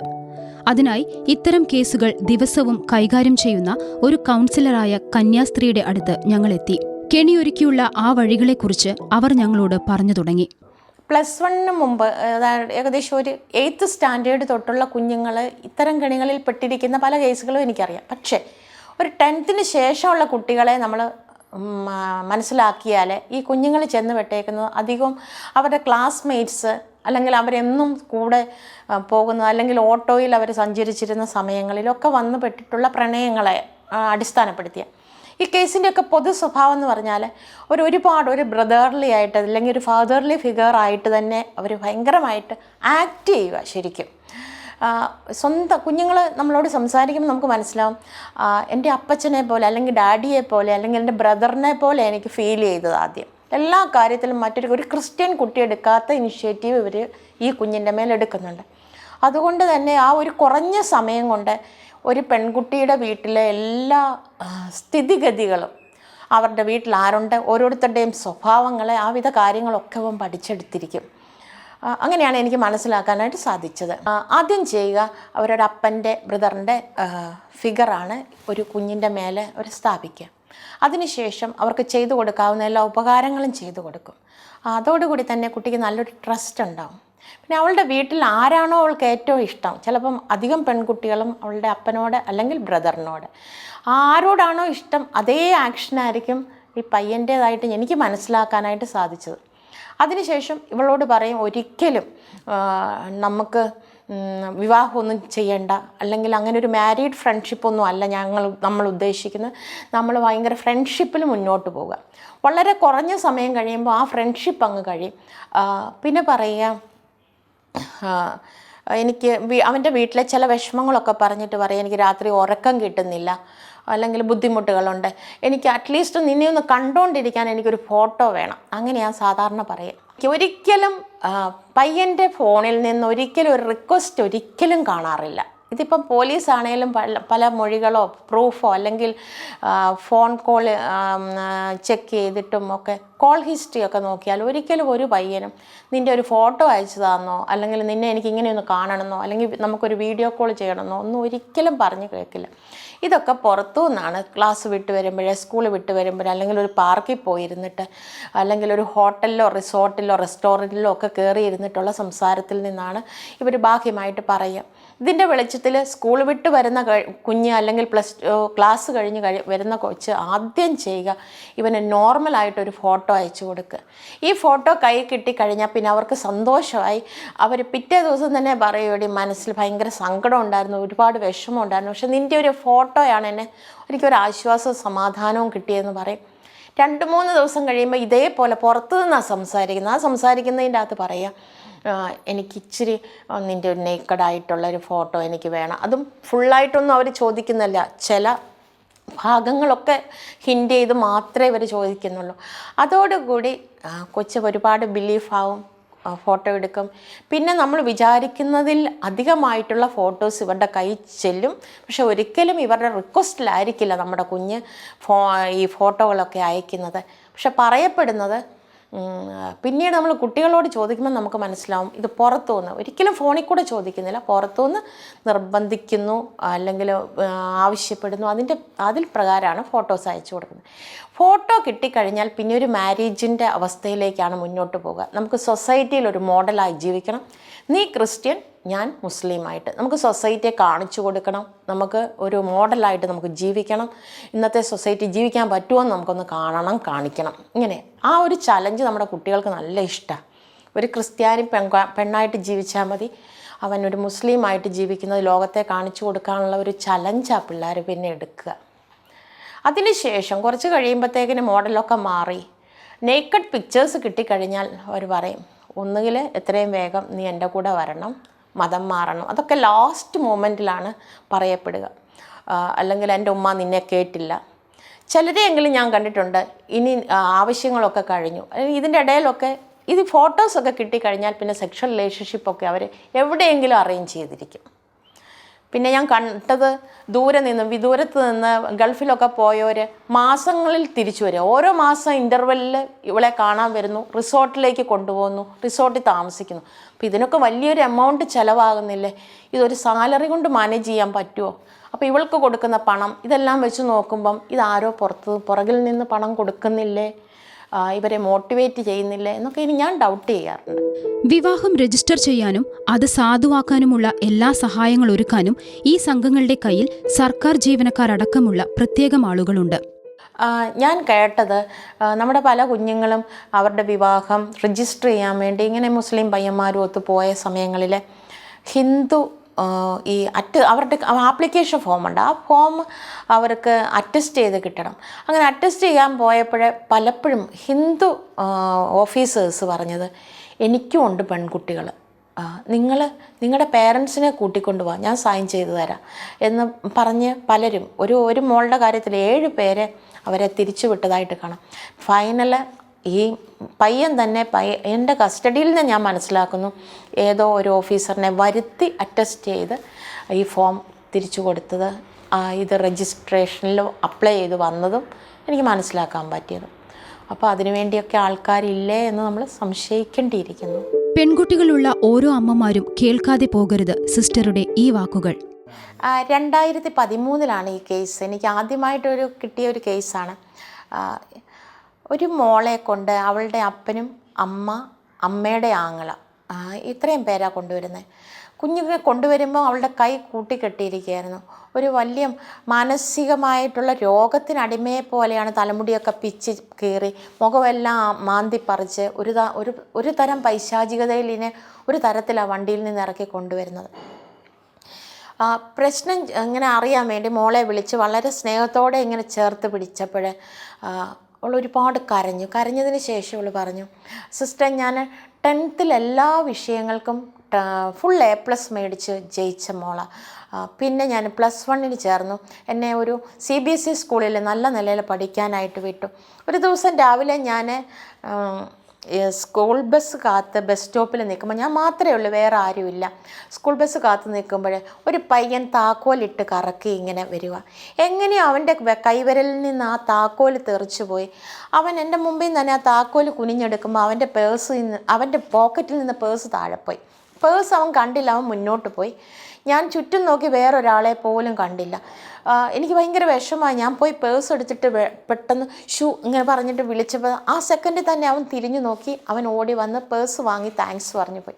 അതിനായി ഇത്തരം കേസുകൾ ദിവസവും കൈകാര്യം ചെയ്യുന്ന ഒരു കൗൺസിലറായ കന്യാസ്ത്രീയുടെ അടുത്ത് ഞങ്ങളെത്തി. കെണിയൊരുക്കിയുള്ള ആ വഴികളെക്കുറിച്ച് അവർ ഞങ്ങളോട് പറഞ്ഞു തുടങ്ങി. +1 മുമ്പ്, അതായത് ഏകദേശം ഒരു 8th സ്റ്റാൻഡേർഡ് തൊട്ടുള്ള കുഞ്ഞുങ്ങൾ ഇത്തരം കെണികളിൽ പെട്ടിരിക്കുന്ന പല കേസുകളും എനിക്കറിയാം. പക്ഷേ ഒരു 10th ശേഷമുള്ള കുട്ടികളെ നമ്മൾ മനസ്സിലാക്കിയാൽ ഈ കുഞ്ഞുങ്ങൾ ചെന്ന് വിട്ടേക്കുന്നത് അധികവും അവരുടെ ക്ലാസ്മേറ്റ്സ് അല്ലെങ്കിൽ അവരെന്നും കൂടെ പോകുന്ന അല്ലെങ്കിൽ ഓട്ടോയിൽ അവർ സഞ്ചരിച്ചിരുന്ന സമയങ്ങളിലൊക്കെ വന്നു പെട്ടിട്ടുള്ള പ്രണയങ്ങളെ അടിസ്ഥാനപ്പെടുത്തിയ ഈ കേസിൻ്റെയൊക്കെ പൊതു സ്വഭാവം എന്ന് പറഞ്ഞാൽ ഒരുപാട് ഒരു ബ്രദർലി ആയിട്ട് അല്ലെങ്കിൽ ഒരു ഫാദർലി ഫിഗർ ആയിട്ട് തന്നെ അവർ ഭയങ്കരമായിട്ട് ആക്ട് ചെയ്യുക. ശരിക്കും സ്വന്തം കുഞ്ഞുങ്ങൾ നമ്മളോട് സംസാരിക്കുമ്പോൾ നമുക്ക് മനസ്സിലാവും, എൻ്റെ അപ്പച്ചനെ പോലെ അല്ലെങ്കിൽ ഡാഡിയെ പോലെ അല്ലെങ്കിൽ എൻ്റെ ബ്രദറിനെ പോലെ എനിക്ക് ഫീൽ ചെയ്തത് ആദ്യം. എല്ലാ കാര്യത്തിലും ഒരു ക്രിസ്ത്യൻ കുട്ടി എടുക്കാത്ത ഇനിഷ്യേറ്റീവ് ഇവർ ഈ കുഞ്ഞിൻ്റെ മേലെടുക്കുന്നുണ്ട്. അതുകൊണ്ട് തന്നെ ആ ഒരു കുറഞ്ഞ സമയം കൊണ്ട് ഒരു പെൺകുട്ടിയുടെ വീട്ടിലെ എല്ലാ സ്ഥിതിഗതികളും, അവരുടെ വീട്ടിൽ ആരുണ്ട്, ഓരോരുത്തരുടെയും സ്വഭാവങ്ങളെ ആവിധ കാര്യങ്ങളൊക്കെ അവൻ പഠിച്ചെടുത്തിരിക്കും. അങ്ങനെയാണ് എനിക്ക് മനസ്സിലാക്കാനായിട്ട് സാധിച്ചത്. ആദ്യം ചെയ്യുക, അവരുടെ അപ്പൻ്റെ ബ്രദറിൻ്റെ ഫിഗറാണ് ഒരു കുഞ്ഞിൻ്റെ മേലെ അവർ സ്ഥാപിക്കുക. അതിനുശേഷം അവർക്ക് ചെയ്തു കൊടുക്കാവുന്ന എല്ലാ ഉപകാരങ്ങളും ചെയ്തു കൊടുക്കും. അതോടുകൂടി തന്നെ കുട്ടിക്ക് നല്ലൊരു ട്രസ്റ്റ് ഉണ്ടാവും. പിന്നെ അവളുടെ വീട്ടിൽ ആരാണോ അവൾക്ക് ഏറ്റവും ഇഷ്ടം, ചിലപ്പം അധികം പെൺകുട്ടികളും അവളുടെ അപ്പനോട് അല്ലെങ്കിൽ ബ്രദറിനോട് ആരോടാണോ ഇഷ്ടം അതേ ആക്ഷനായിരിക്കും ഈ പയ്യൻ്റേതായിട്ട് എനിക്ക് മനസ്സിലാക്കാനായിട്ട് സാധിച്ചത്. അതിനുശേഷം ഇവളോട് പറയും, ഒരിക്കലും നമുക്ക് വിവാഹമൊന്നും ചെയ്യണ്ട, അല്ലെങ്കിൽ അങ്ങനെ ഒരു മാരീഡ് ഫ്രണ്ട്ഷിപ്പൊന്നും അല്ല നമ്മൾ ഉദ്ദേശിക്കുന്നത്. നമ്മൾ ഭയങ്കര ഫ്രണ്ട്ഷിപ്പിൽ മുന്നോട്ട് പോവുക. വളരെ കുറഞ്ഞ സമയം കഴിയുമ്പോൾ ആ ഫ്രണ്ട്ഷിപ്പ് അങ്ങ് കഴിയും. പിന്നെ പറയുക, എനിക്ക് അവൻ്റെ വീട്ടിലെ ചില വിഷമങ്ങളൊക്കെ പറഞ്ഞിട്ട് പറയും, എനിക്ക് രാത്രി ഉറക്കം കിട്ടുന്നില്ല, അല്ലെങ്കിൽ ബുദ്ധിമുട്ടുകളുണ്ട്, എനിക്ക് അറ്റ്ലീസ്റ്റ് നിന്നെ ഒന്ന് കണ്ടുകൊണ്ടിരിക്കാൻ എനിക്കൊരു ഫോട്ടോ വേണം. അങ്ങനെയാണ് സാധാരണ പറയുക. ഒരിക്കലും പയ്യൻ്റെ ഫോണിൽ നിന്ന് ഒരിക്കലും ഒരു റിക്വസ്റ്റ് ഒരിക്കലും കാണാറില്ല. ഇതിപ്പം പോലീസാണേലും പല മൊഴികളോ പ്രൂഫോ അല്ലെങ്കിൽ ഫോൺ കോൾ ചെക്ക് ചെയ്തിട്ടും ഒക്കെ കോൾ ഹിസ്റ്ററി ഒക്കെ നോക്കിയാൽ ഒരിക്കലും ഒരു പയ്യനും നിൻ്റെ ഒരു ഫോട്ടോ അയച്ചു തന്നോ അല്ലെങ്കിൽ നിന്നെ എനിക്ക് ഇങ്ങനെയൊന്ന് കാണണമെന്നോ അല്ലെങ്കിൽ നമുക്കൊരു വീഡിയോ കോൾ ചെയ്യണമെന്നോ ഒന്നും ഒരിക്കലും പറഞ്ഞു കേൾക്കില്ല. ഇതൊക്കെ പുറത്തു നിന്നാണ് ക്ലാസ് വിട്ട് വരുമ്പോഴേ, സ്കൂൾ വിട്ട് വരുമ്പോഴേ, അല്ലെങ്കിൽ ഒരു പാർക്കിൽ പോയിരുന്നിട്ട് അല്ലെങ്കിൽ ഒരു ഹോട്ടലിലോ റിസോർട്ടിലോ റെസ്റ്റോറൻറ്റിലോ ഒക്കെ കയറി ഇരുന്നിട്ടുള്ള സംസാരത്തിൽ നിന്നാണ് ഇവർ ബാഹ്യമായിട്ട് പറയുക. ഇതിൻ്റെ വെളിച്ചത്തിൽ സ്കൂൾ വിട്ട് വരുന്ന കുഞ്ഞ് അല്ലെങ്കിൽ ക്ലാസ് കഴിഞ്ഞ് വരുന്ന കൊച്ച് ആദ്യം ചെയ്യുക, ഇവന് നോർമലായിട്ടൊരു ഫോട്ടോ അയച്ചു കൊടുക്കുക. ഈ ഫോട്ടോ കൈ കിട്ടിക്കഴിഞ്ഞാൽ പിന്നെ അവർക്ക് സന്തോഷമായി. അവർ പിറ്റേ ദിവസം തന്നെ പറയുകടി, മനസ്സിൽ ഭയങ്കര സങ്കടം ഉണ്ടായിരുന്നു, ഒരുപാട് വിഷമം ഉണ്ടായിരുന്നു, പക്ഷെ നിൻ്റെ ഒരു ഫോട്ടോയാണ് എന്നെ എനിക്കൊരു ആശ്വാസവും സമാധാനവും കിട്ടിയെന്ന് പറയും. 2-3 ദിവസം കഴിയുമ്പോൾ ഇതേപോലെ പുറത്തു നിന്നാണ് സംസാരിക്കുന്നത്. ആ സംസാരിക്കുന്നതിൻ്റെ അകത്ത് പറയുക, എനിക്കിച്ചിരി നിൻ്റെ ഒരു നേക്കഡായിട്ടുള്ളൊരു ഫോട്ടോ എനിക്ക് വേണം. അതും ഫുള്ളായിട്ടൊന്നും അവർ ചോദിക്കുന്നില്ല, ചില ഭാഗങ്ങളൊക്കെ ഹിൻ്റ് ചെയ്ത് മാത്രമേ ഇവർ ചോദിക്കുന്നുള്ളൂ. അതോടുകൂടി കൊച്ച് ഒരുപാട് ബിലീഫാവും, ഫോട്ടോ എടുക്കും. പിന്നെ നമ്മൾ വിചാരിക്കുന്നതിൽ അധികമായിട്ടുള്ള ഫോട്ടോസ് ഇവരുടെ കയ്യിൽ ചെല്ലും. പക്ഷെ ഒരിക്കലും ഇവരുടെ റിക്വസ്റ്റിലായിരിക്കില്ല നമ്മുടെ കുഞ്ഞ് ഈ ഫോട്ടോകളൊക്കെ അയക്കുന്നത്. പക്ഷെ പറയപ്പെടുന്നത് പിന്നീട് നമ്മൾ കുട്ടികളോട് ചോദിക്കുമ്പോൾ നമുക്ക് മനസ്സിലാവും, ഇത് പുറത്തുനിന്ന് ഒരിക്കലും ഫോണിൽ കൂടെ ചോദിക്കുന്നില്ല, പുറത്തുനിന്ന് നിർബന്ധിക്കുന്നു അല്ലെങ്കിൽ ആവശ്യപ്പെടുന്നു. അതിൽ പ്രകാരമാണ് ഫോട്ടോസ് അയച്ചു കൊടുക്കുന്നത്. ഫോട്ടോ കിട്ടിക്കഴിഞ്ഞാൽ പിന്നെ ഒരു മാരേജിൻ്റെ അവസ്ഥയിലേക്കാണ് മുന്നോട്ട് പോകുക. നമുക്ക് സൊസൈറ്റിയിൽ ഒരു മോഡലായി ജീവിക്കണം. നീ ക്രിസ്ത്യൻ, ഞാൻ മുസ്ലിമായിട്ട് നമുക്ക് സൊസൈറ്റിയെ കാണിച്ചു കൊടുക്കണം. നമുക്ക് ഒരു മോഡലായിട്ട് നമുക്ക് ജീവിക്കണം. ഇന്നത്തെ സൊസൈറ്റി ജീവിക്കാൻ പറ്റുമോ എന്ന് നമുക്കൊന്ന് കാണിക്കണം. ഇങ്ങനെ ആ ഒരു ചലഞ്ച് നമ്മുടെ കുട്ടികൾക്ക് നല്ല ഇഷ്ടമാണ്. ഒരു ക്രിസ്ത്യാനി പെണ്ണായിട്ട് ജീവിച്ചാൽ മതി, അവനൊരു മുസ്ലിമായിട്ട് ജീവിക്കുന്നത് ലോകത്തെ കാണിച്ചു കൊടുക്കാനുള്ള ഒരു ചലഞ്ചാണ് പിള്ളേർ പിന്നെ എടുക്കുക. അതിനുശേഷം കുറച്ച് കഴിയുമ്പോഴത്തേക്കിന് മോഡലൊക്കെ മാറി നേക്കഡ് പിക്ചേഴ്സ് കിട്ടിക്കഴിഞ്ഞാൽ അവർ പറയും, ഒന്നുകിൽ എത്രയും വേഗം നീ എൻ്റെ കൂടെ വരണം, മതം മാറണം. അതൊക്കെ ലാസ്റ്റ് മൊമെൻറ്റിലാണ് പറയപ്പെടുക. അല്ലെങ്കിൽ എൻ്റെ ഉമ്മ നിന്നെ കേട്ടില്ല. ചിലരെയെങ്കിലും ഞാൻ കണ്ടിട്ടുണ്ട്, ഇനി ആവശ്യങ്ങളൊക്കെ കഴിഞ്ഞു, ഇതിൻ്റെ ഇടയിലൊക്കെ ഇത് ഫോട്ടോസൊക്കെ കിട്ടിക്കഴിഞ്ഞാൽ പിന്നെ സെക്ഷൽ റിലേഷൻഷിപ്പൊക്കെ അവർ എവിടെയെങ്കിലും അറേഞ്ച് ചെയ്തിരിക്കും. പിന്നെ ഞാൻ കണ്ടത് വിദൂരത്ത് നിന്ന് ഗൾഫിലൊക്കെ പോയവർ മാസങ്ങളിൽ തിരിച്ചു വരിക. ഓരോ മാസം ഇൻ്റർവെല്ലിൽ ഇവളെ കാണാൻ വരുന്നു, റിസോർട്ടിലേക്ക് കൊണ്ടുപോകുന്നു, റിസോർട്ടിൽ താമസിക്കുന്നു. അപ്പോൾ ഇതിനൊക്കെ വലിയൊരു എമൗണ്ട് ചിലവാകുന്നില്ലേ? ഇതൊരു സാലറി കൊണ്ട് മാനേജ് ചെയ്യാൻ പറ്റുമോ? അപ്പോൾ ഇവൾക്ക് കൊടുക്കുന്ന പണം ഇതെല്ലാം വെച്ച് നോക്കുമ്പം ഇതാരോ പുറകിൽ നിന്ന് പണം കൊടുക്കുന്നില്ലേ, ഇവരെ മോട്ടിവേറ്റ് ചെയ്യുന്നില്ലേ എന്നൊക്കെ ഇനി ഞാൻ ഡൗട്ട് ചെയ്യാറുണ്ട്. വിവാഹം രജിസ്റ്റർ ചെയ്യാനും അത് സാധുവാക്കാനുമുള്ള എല്ലാ സഹായങ്ങൾ ഒരുക്കാനും ഈ സംഘങ്ങളുടെ കയ്യിൽ സർക്കാർ ജീവനക്കാരടക്കമുള്ള പ്രത്യേകം ആളുകളുണ്ട്. ഞാൻ കേട്ടത് നമ്മുടെ പല കുഞ്ഞുങ്ങളും അവരുടെ വിവാഹം രജിസ്റ്റർ ചെയ്യാൻ വേണ്ടി ഇങ്ങനെ മുസ്ലിം പയ്യന്മാരും ഒത്ത് പോയ സമയങ്ങളിൽ ഹിന്ദു അവരുടെ ആപ്ലിക്കേഷൻ ഫോമുണ്ട്, ആ ഫോം അവർക്ക് അറ്റസ്റ്റ് ചെയ്ത് കിട്ടണം. അങ്ങനെ അറ്റസ്റ്റ് ചെയ്യാൻ പോയപ്പോൾ പലപ്പോഴും ഹിന്ദു ഓഫീസേഴ്സ് പറഞ്ഞത്, എനിക്കും ഉണ്ട് പെൺകുട്ടികൾ, നിങ്ങളുടെ പേരൻസിനെ കൂട്ടിക്കൊണ്ട് പോവാം, ഞാൻ സൈൻ ചെയ്തു തരാം എന്ന് പറഞ്ഞ് പലരും ഒരു മോളുടെ കാര്യത്തിൽ 7 പേരെ അവരെ തിരിച്ചു വിട്ടതായിട്ട് കാണാം. ഫൈനൽ ഈ പയ്യൻ തന്നെ എൻ്റെ കസ്റ്റഡിയിൽ നിന്ന് ഞാൻ മനസ്സിലാക്കുന്നു, ഏതോ ഒരു ഓഫീസറിനെ വരുത്തി അറ്റസ്റ്റ് ചെയ്ത് ഈ ഫോം തിരിച്ചു കൊടുത്തത്, ഇത് രജിസ്ട്രേഷനിൽ അപ്ലൈ ചെയ്ത് വന്നതും എനിക്ക് മനസ്സിലാക്കാൻ പറ്റിയതും. അപ്പോൾ അതിനുവേണ്ടിയൊക്കെ ആൾക്കാരില്ലേ എന്ന് നമ്മൾ സംശയിക്കേണ്ടിയിരിക്കുന്നു. പെൺകുട്ടികളുള്ള ഓരോ അമ്മമാരും കേൾക്കാതെ പോകരുത് സിസ്റ്ററുടെ ഈ വാക്കുകൾ. 2013 ഈ കേസ് എനിക്ക് ആദ്യമായിട്ടൊരു കിട്ടിയ ഒരു കേസാണ്. ഒരു മോളെ കൊണ്ട് അവളുടെ അപ്പനും അമ്മയുടെ ആങ്ങള ഇത്രയും പേരാ കൊണ്ടുവരുന്നത്. കുഞ്ഞിനെ കൊണ്ടുവരുമ്പോൾ അവളുടെ കൈ കൂട്ടിക്കെട്ടിയിരിക്കുകയായിരുന്നു. ഒരു വലിയ മാനസികമായിട്ടുള്ള രോഗത്തിനടിമയെ പോലെയാണ്, തലമുടിയൊക്കെ പിച്ച് കീറി മുഖമെല്ലാം മാന്തി പറിച്ച് ഒരു തരം പൈശാചികതയിൽ ഒരു തരത്തിലാണ് വണ്ടിയിൽ നിന്ന് ഇറക്കി കൊണ്ടുവരുന്നത്. പ്രശ്നം ഇങ്ങനെ അറിയാൻ വേണ്ടി മോളെ വിളിച്ച് വളരെ സ്നേഹത്തോടെ ഇങ്ങനെ ചേർത്ത് പിടിച്ചപ്പോൾ അവൾ ഒരുപാട് കരഞ്ഞതിന് ശേഷം അവൾ പറഞ്ഞു, സിസ്റ്റർ ഞാൻ 10th എല്ലാ വിഷയങ്ങൾക്കും ഫുൾ A+ മേടിച്ച് ജയിച്ച മോളാണ്. പിന്നെ ഞാൻ +1 ചേർന്നു. എന്നെ ഒരു CBSE സ്കൂളിൽ നല്ല നിലയിൽ പഠിക്കാനായിട്ട് വിട്ടു. ഒരു ദിവസം രാവിലെ ഞാൻ സ്കൂൾ ബസ് കാത്ത് ബസ് സ്റ്റോപ്പിൽ നിൽക്കുമ്പോൾ, ഞാൻ മാത്രമേ ഉള്ളൂ, വേറെ ആരുമില്ല. സ്കൂൾ ബസ് കാത്ത് നിൽക്കുമ്പോൾ ഒരു പയ്യൻ താക്കോലിട്ട് കറക്കി ഇങ്ങനെ വരിക. എങ്ങനെയോ അവൻ്റെ കൈവിരലിൽ നിന്ന് ആ താക്കോൽ തെറിച്ചു പോയി. അവൻ എൻ്റെ മുമ്പിൽ നിന്ന് തന്നെ ആ താക്കോൽ കുനിഞ്ഞെടുക്കുമ്പോൾ അവൻ്റെ പോക്കറ്റിൽ നിന്ന് പേഴ്സ് താഴെ പോയി. പേഴ്സ് അവൻ കണ്ടില്ല, അവൻ മുന്നോട്ട് പോയി. ഞാൻ ചുറ്റും നോക്കി വേറൊരാളെ പോലും കണ്ടില്ല. എനിക്ക് ഭയങ്കര വിഷമമായി. ഞാൻ പോയി പേഴ്സ് എടുത്തിട്ട് പെട്ടെന്ന് ഇങ്ങനെ പറഞ്ഞിട്ട് വിളിച്ചപ്പോൾ ആ സെക്കൻഡിൽ തന്നെ അവൻ തിരിഞ്ഞു നോക്കി, അവൻ ഓടി വന്ന് പേഴ്സ് വാങ്ങി താങ്ക്സ് പറഞ്ഞു പോയി.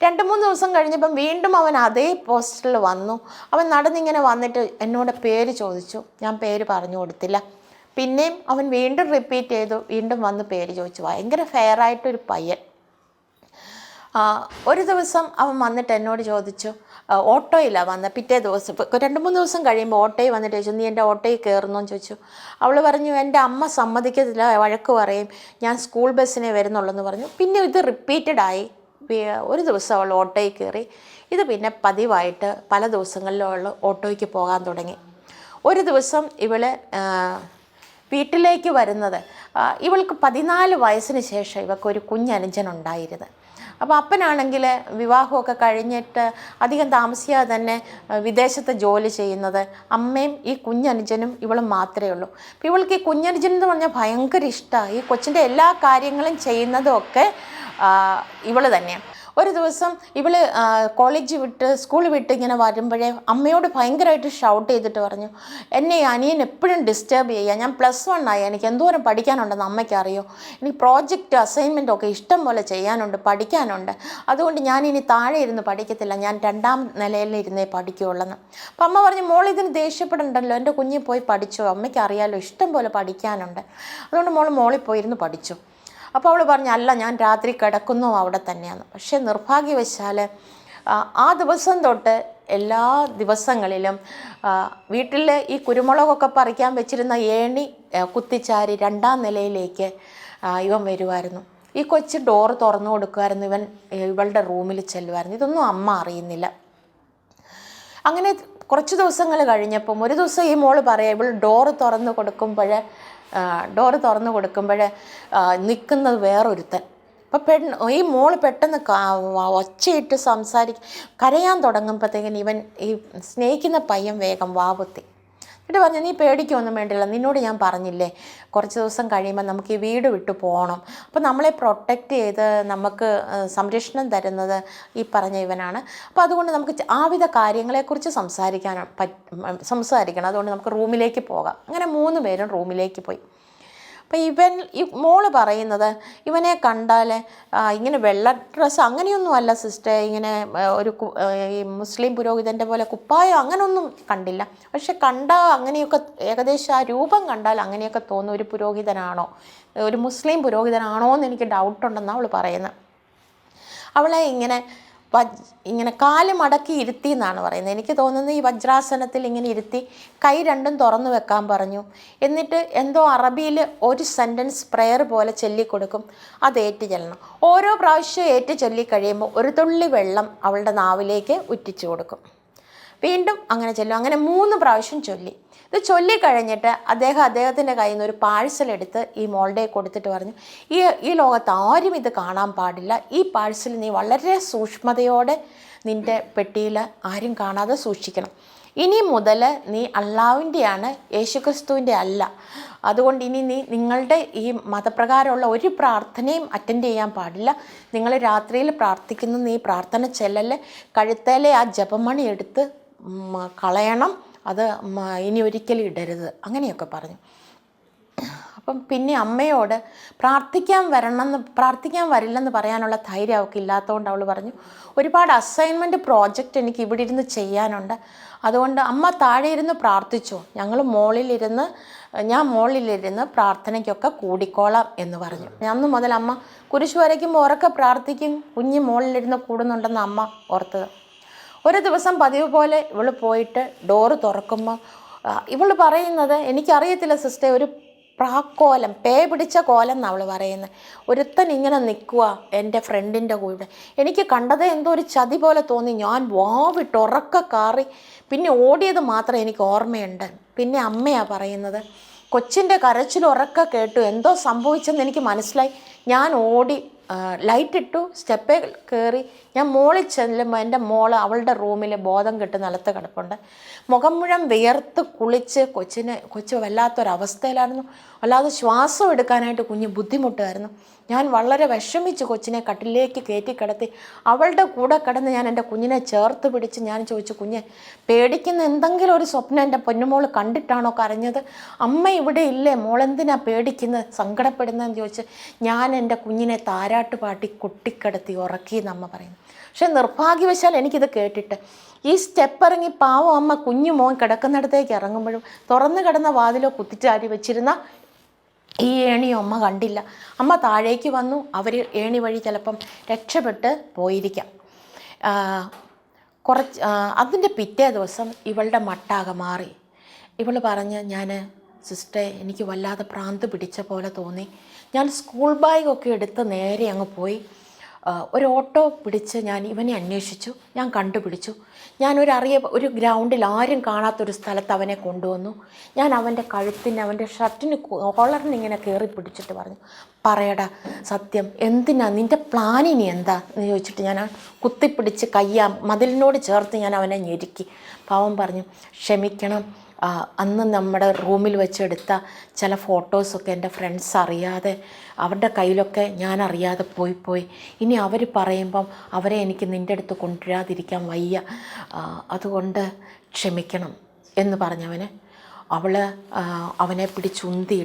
2-3 ദിവസം കഴിഞ്ഞപ്പം വീണ്ടും അവൻ അതേ പോസ്റ്റിൽ വന്നു. അവൻ നടന്നിങ്ങനെ വന്നിട്ട് എന്നോട് പേര് ചോദിച്ചു. ഞാൻ പേര് പറഞ്ഞു കൊടുത്തില്ല. പിന്നെയും അവൻ വീണ്ടും റിപ്പീറ്റ് ചെയ്തു, വീണ്ടും വന്ന് പേര് ചോദിച്ചു. ഭയങ്കര ഫെയറായിട്ടൊരു പയ്യൻ. ഒരു ദിവസം അവൻ വന്നിട്ട് എന്നോട് ചോദിച്ചു, ഓട്ടോയിലാണ് വന്നത്. പിറ്റേ ദിവസം 2-3 ദിവസം കഴിയുമ്പോൾ ഓട്ടോയിൽ വന്നിട്ട് ചോദിച്ചു, നീ എൻ്റെ ഓട്ടോയിൽ കയറുന്നോന്ന് ചോദിച്ചു. അവൾ പറഞ്ഞു, എൻ്റെ അമ്മ സമ്മതിക്കത്തില്ല, വഴക്ക് പറയും, ഞാൻ സ്കൂൾ ബസ്സിനെ വരുന്നുള്ളൂ എന്ന് പറഞ്ഞു. പിന്നെ ഇത് റിപ്പീറ്റഡായി. ഒരു ദിവസം അവൾ ഓട്ടോയിൽ കയറി. ഇത് പിന്നെ പതിവായിട്ട് പല ദിവസങ്ങളിലും അവൾ ഓട്ടോയ്ക്ക് പോകാൻ തുടങ്ങി. ഒരു ദിവസം ഇവൾ വീട്ടിലേക്ക് വരുന്നത്, ഇവൾക്ക് 14 വയസ്സിന് ശേഷം ഇവൾക്കൊരു കുഞ്ഞനുജനുണ്ടായിരുന്നു. അപ്പോൾ അപ്പനാണെങ്കിൽ വിവാഹമൊക്കെ കഴിഞ്ഞിട്ട് അധികം താമസിയാതെ തന്നെ വിദേശത്ത് ജോലി ചെയ്യുന്നത്. അമ്മയും ഈ കുഞ്ഞനുജനും ഇവളും മാത്രമേ ഉള്ളൂ. അപ്പോൾ ഇവൾക്ക് ഈ കുഞ്ഞനുജൻ എന്ന് പറഞ്ഞാൽ ഭയങ്കര ഇഷ്ടമാണ്. ഈ കൊച്ചിൻ്റെ എല്ലാ കാര്യങ്ങളും ചെയ്യുന്നതും ഒക്കെ ഇവൾ തന്നെയാണ്. ഒരു ദിവസം ഇവൾ സ്കൂൾ വിട്ട് ഇങ്ങനെ വരുമ്പോഴേ അമ്മയോട് ഭയങ്കരമായിട്ട് ഷൗട്ട് ചെയ്തിട്ട് പറഞ്ഞു, എന്നെ അനിയൻ എപ്പോഴും ഡിസ്റ്റർബ് ചെയ്യുക, ഞാൻ +1 ആയി, എനിക്ക് എന്തോരം പഠിക്കാനുണ്ടെന്ന് അമ്മയ്ക്കറിയോ, എനിക്ക് പ്രോജക്റ്റ് അസൈൻമെൻ്റ് ഒക്കെ ഇഷ്ടം പോലെ ചെയ്യാനുണ്ട്, പഠിക്കാനുണ്ട്, അതുകൊണ്ട് ഞാനിനി താഴെ ഇരുന്ന് പഠിക്കത്തില്ല, ഞാൻ 2ാം നിലയിൽ ഇരുന്നേ പഠിക്കുകയുള്ളെന്ന്. അപ്പം അമ്മ പറഞ്ഞു, മോൾ ഇതിന് ദേഷ്യപ്പെടണ്ടല്ലോ, എൻ്റെ കുഞ്ഞിൽ പോയി പഠിച്ചോ, അമ്മയ്ക്ക് അറിയാമല്ലോ ഇഷ്ടം പോലെ പഠിക്കാനുണ്ട്, അതുകൊണ്ട് മോളിൽ പോയിരുന്ന് പഠിച്ചു. അപ്പോൾ അവൾ പറഞ്ഞു, അല്ല ഞാൻ രാത്രി കിടക്കുന്നു അവിടെ തന്നെയാണ്. പക്ഷേ നിർഭാഗ്യവശാൽ ആ ദിവസം തൊട്ട് എല്ലാ ദിവസങ്ങളിലും വീട്ടിൽ ഈ കുരുമുളകൊക്കെ പറിക്കാൻ വെച്ചിരുന്ന ഏണി കുത്തിച്ചാരി 2ാം നിലയിലേക്ക് ഇവൻ വരുമായിരുന്നു. ഈ കൊച്ച് ഡോറ് തുറന്നു കൊടുക്കുമായിരുന്നു, ഇവളുടെ റൂമിൽ ചെല്ലുമായിരുന്നു. ഇതൊന്നും അമ്മ അറിയുന്നില്ല. അങ്ങനെ കുറച്ച് ദിവസങ്ങൾ കഴിഞ്ഞപ്പം ഒരു ദിവസം ഈ മോള് പറയാം, ഇവൾ ഡോറ് തുറന്ന് കൊടുക്കുമ്പോൾ നിൽക്കുന്നത് വേറൊരുത്തൻ. അപ്പം ഈ മോള് പെട്ടെന്ന് ഒച്ചയിട്ട് കരയാൻ തുടങ്ങുമ്പോഴത്തേക്കിന് ഇവൻ ഈ സ്നേഹിക്കുന്ന പയ്യൻ വേഗം വാവുത്തി. എന്നിട്ട് പറഞ്ഞു, നീ പേടിക്കൊന്നും വേണ്ടില്ല, നിന്നോട് ഞാൻ പറഞ്ഞില്ലേ കുറച്ച് ദിവസം കഴിയുമ്പോൾ നമുക്ക് ഈ വീട് വിട്ടു പോകണം, അപ്പോൾ നമ്മളെ പ്രൊട്ടക്റ്റ് ചെയ്ത് നമുക്ക് സംരക്ഷണം തരുന്നത് ഈ പറഞ്ഞ ഇവനാണ്, അപ്പോൾ അതുകൊണ്ട് നമുക്ക് ആവിധ കാര്യങ്ങളെക്കുറിച്ച് സംസാരിക്കണം, അതുകൊണ്ട് നമുക്ക് റൂമിലേക്ക് പോകാം. അങ്ങനെ 3 പേരും റൂമിലേക്ക് പോയി. അപ്പം ഈ മോള് പറയുന്നത് ഇവനെ കണ്ടാൽ ഇങ്ങനെ വെള്ള ഡ്രസ്സ് അങ്ങനെയൊന്നും സിസ്റ്റർ, ഇങ്ങനെ ഈ മുസ്ലിം പുരോഹിതൻ്റെ പോലെ കുപ്പായോ അങ്ങനെയൊന്നും കണ്ടില്ല. പക്ഷെ കണ്ടാൽ അങ്ങനെയൊക്കെ ഏകദേശം ആ രൂപം കണ്ടാൽ അങ്ങനെയൊക്കെ തോന്നും ഒരു പുരോഹിതനാണോ, ഒരു മുസ്ലിം പുരോഹിതനാണോ എന്ന് എനിക്ക് ഡൗട്ടുണ്ടെന്നാണ് അവൾ പറയുന്നത്. അവളെ ഇങ്ങനെ കാല് മടക്കി ഇരുത്തി എന്നാണ് പറയുന്നത്. എനിക്ക് തോന്നുന്നത് ഈ വജ്രാസനത്തിൽ ഇങ്ങനെ ഇരുത്തി കൈ രണ്ടും തുറന്നു വെക്കാൻ പറഞ്ഞു. എന്നിട്ട് എന്തോ അറബിയിൽ ഒരു സെൻറ്റൻസ് പ്രെയർ പോലെ ചൊല്ലിക്കൊടുക്കും. അത് ഏറ്റു ചെല്ലണം. ഓരോ പ്രാവശ്യം ഏറ്റു ചൊല്ലി കഴിയുമ്പോൾ ഒരു തുള്ളി വെള്ളം അവളുടെ നാവിലേക്ക് ഉറ്റിച്ചു കൊടുക്കും. വീണ്ടും അങ്ങനെ ചൊല്ലും. അങ്ങനെ 3 പ്രാവശ്യം ചൊല്ലി. ഇത് ചൊല്ലിക്കഴിഞ്ഞിട്ട് അദ്ദേഹത്തിൻ്റെ കയ്യിൽ നിന്ന് ഒരു പാഴ്സൽ എടുത്ത് ഈ മോളുടെ കൊടുത്തിട്ട് പറഞ്ഞു, ഈ ലോകത്ത് ആരും ഇത് കാണാൻ പാടില്ല. ഈ പാഴ്സൽ നീ വളരെ സൂക്ഷ്മതയോടെ നിൻ്റെ പെട്ടിയിൽ ആരും കാണാതെ സൂക്ഷിക്കണം. ഇനി മുതൽ നീ അള്ളാഹുവിൻ്റെയാണ്, യേശുക്രിസ്തുവിൻ്റെ അല്ല. അതുകൊണ്ട് ഇനി നിങ്ങളുടെ ഈ മതപ്രകാരമുള്ള ഒരു പ്രാർത്ഥനയും അറ്റൻഡ് ചെയ്യാൻ പാടില്ല. നിങ്ങൾ രാത്രിയിൽ പ്രാർത്ഥിക്കുന്ന നീ പ്രാർത്ഥന ചെല്ലല്, കഴുത്തേലെ ആ ജപമണി എടുത്ത് കളയണം, അത് ഇനി ഒരിക്കലും ഇടരുത്, അങ്ങനെയൊക്കെ പറഞ്ഞു. അപ്പം പിന്നെ അമ്മയോട് പ്രാർത്ഥിക്കാൻ വരില്ലെന്ന് പറയാനുള്ള ധൈര്യം അവൾക്ക് ഇല്ലാത്തതുകൊണ്ട് അവൾ പറഞ്ഞു, ഒരുപാട് അസൈൻമെൻറ്റ് പ്രോജക്റ്റ് എനിക്ക് ഇവിടെ ഇരുന്ന് ചെയ്യാനുണ്ട്, അതുകൊണ്ട് അമ്മ താഴെ ഇരുന്ന് പ്രാർത്ഥിച്ചോ, ഞാൻ മുകളിലിരുന്ന് പ്രാർത്ഥനയ്ക്കൊക്കെ കൂടിക്കോളാം എന്ന് പറഞ്ഞു. അന്ന് മുതൽ അമ്മ കുരിശ് വരയ്ക്കുമ്പോൾ ഉറക്കെ പ്രാർത്ഥിക്കും, കുഞ്ഞ് മുകളിലിരുന്ന് കൂടുന്നുണ്ടെന്ന് അമ്മ ഓർത്തത്. ഒരു ദിവസം പതിവ് പോലെ ഇവൾ പോയിട്ട് ഡോറ് തുറക്കുമ്പോൾ ഇവൾ പറയുന്നത്, എനിക്കറിയത്തില്ല സിസ്റ്റർ, ഒരു പ്രാക്കോലം, പേ പിടിച്ച കോലം എന്നാണ് അവൾ പറയുന്നത്. ഒരുത്തൻ ഇങ്ങനെ നിൽക്കുക എൻ്റെ ഫ്രണ്ടിൻ്റെ കൂടെ. എനിക്ക് കണ്ടത് എന്തോ ഒരു ചതി പോലെ തോന്നി. ഞാൻ വാവിട്ട് ഉറക്ക കാറി പിന്നെ ഓടിയത് മാത്രം എനിക്ക് ഓർമ്മയുണ്ട്. പിന്നെ അമ്മയാണ് പറയുന്നത്, കൊച്ചിൻ്റെ കരച്ചിൽ ഉറക്ക കേട്ടു, എന്തോ സംഭവിച്ചെന്ന് എനിക്ക് മനസ്സിലായി. ഞാൻ ഓടി ലൈറ്റ് ഇട്ടു, സ്റ്റെപ്പിൽ കയറി ഞാൻ മോളിൽ ചെല്ലുമ്പോൾ എൻ്റെ അവളുടെ റൂമിൽ ബോധം കെട്ട് നിലത്ത് കിടപ്പുണ്ട്. മുഖം മുഴുവൻ വിയർത്ത് കുളിച്ച് കൊച്ച് വല്ലാത്തൊരവസ്ഥയിലായിരുന്നു. അല്ലാതെ ശ്വാസം എടുക്കാനായിട്ട് കുഞ്ഞ് ബുദ്ധിമുട്ടായിരുന്നു. ഞാൻ വളരെ വിഷമിച്ച് കൊച്ചിനെ കട്ടിലേക്ക് കയറ്റി കിടത്തി അവളുടെ കൂടെ കിടന്ന് ഞാൻ എൻ്റെ കുഞ്ഞിനെ ചേർത്ത് പിടിച്ച് ഞാൻ ചോദിച്ചു, കുഞ്ഞെ പേടിക്കുന്ന എന്തെങ്കിലും ഒരു സ്വപ്നം എൻ്റെ പൊന്നുമോൾ കണ്ടിട്ടാണോ കരഞ്ഞത്? അമ്മ ഇവിടെ ഇല്ലേ, മോളെന്തിനാ പേടിക്കുന്നത്, സങ്കടപ്പെടുന്നതെന്ന് ചോദിച്ച് ഞാൻ എൻ്റെ കുഞ്ഞിനെ താരാട്ട് പാട്ടി കുട്ടിക്കിടത്തി ഉറക്കിയെന്ന് അമ്മ പറയുന്നു. പക്ഷെ നിർഭാഗ്യവശാൽ എനിക്കിത് കേട്ടിട്ട് ഈ സ്റ്റെപ്പ് ഇറങ്ങി പാവം അമ്മ കുഞ്ഞു മോൻ കിടക്കുന്നിടത്തേക്ക് ഇറങ്ങുമ്പോഴും തുറന്നു കിടന്ന വാതിലോ കുത്തിച്ചാരി വെച്ചിരുന്ന ഈ ഏണിയോ അമ്മ കണ്ടില്ല. അമ്മ താഴേക്ക് വന്നു. അവർ ഏണി വഴി ചിലപ്പം രക്ഷപ്പെട്ട് പോയിരിക്കാം. അതിൻ്റെ പിറ്റേ ദിവസം ഇവളുടെ മട്ടാകെ മാറി. ഇവൾ പറഞ്ഞ്, ഞാൻ സിസ്റ്ററെ എനിക്ക് വല്ലാതെ ഭ്രാന്ത് പിടിച്ച പോലെ തോന്നി. ഞാൻ സ്കൂൾ ബാഗൊക്കെ എടുത്ത് നേരെ അങ്ങ് പോയി. ഒരു ഓട്ടോ പിടിച്ച് ഞാൻ ഇവനെ അന്വേഷിച്ചു, ഞാൻ കണ്ടുപിടിച്ചു. ഞാൻ ഒരു ഗ്രൗണ്ടിൽ ആരും കാണാത്തൊരു സ്ഥലത്ത് അവനെ കൊണ്ടുവന്നു. ഞാൻ അവൻ്റെ കഴുത്തിന്, അവൻ്റെ ഷർട്ടിന് കോളറിന് ഇങ്ങനെ കയറി പിടിച്ചിട്ട് പറഞ്ഞു, പറയടാ സത്യം, എന്തിനാ നിൻ്റെ പ്ലാനിനി എന്താ എന്ന് ചോദിച്ചിട്ട് ഞാൻ കുത്തിപ്പിടിച്ച് മതിലിനോട് ചേർത്ത് ഞാൻ അവനെ ഞെരുക്കി. പാവം പറഞ്ഞു, ക്ഷമിക്കണം, അന്ന് നമ്മുടെ റൂമിൽ വെച്ചെടുത്ത ചില ഫോട്ടോസൊക്കെ എൻ്റെ ഫ്രണ്ട്സ് അറിയാതെ അവരുടെ കയ്യിലൊക്കെ ഞാൻ അറിയാതെ പോയി. ഇനി അവർ പറയുമ്പം അവരെ എനിക്ക് നിൻ്റെ അടുത്ത് കൊണ്ടുവരാതിരിക്കാൻ വയ്യ, അതുകൊണ്ട് ക്ഷമിക്കണം എന്ന് പറഞ്ഞവന് അവനെ പിടിച്ചുന്തി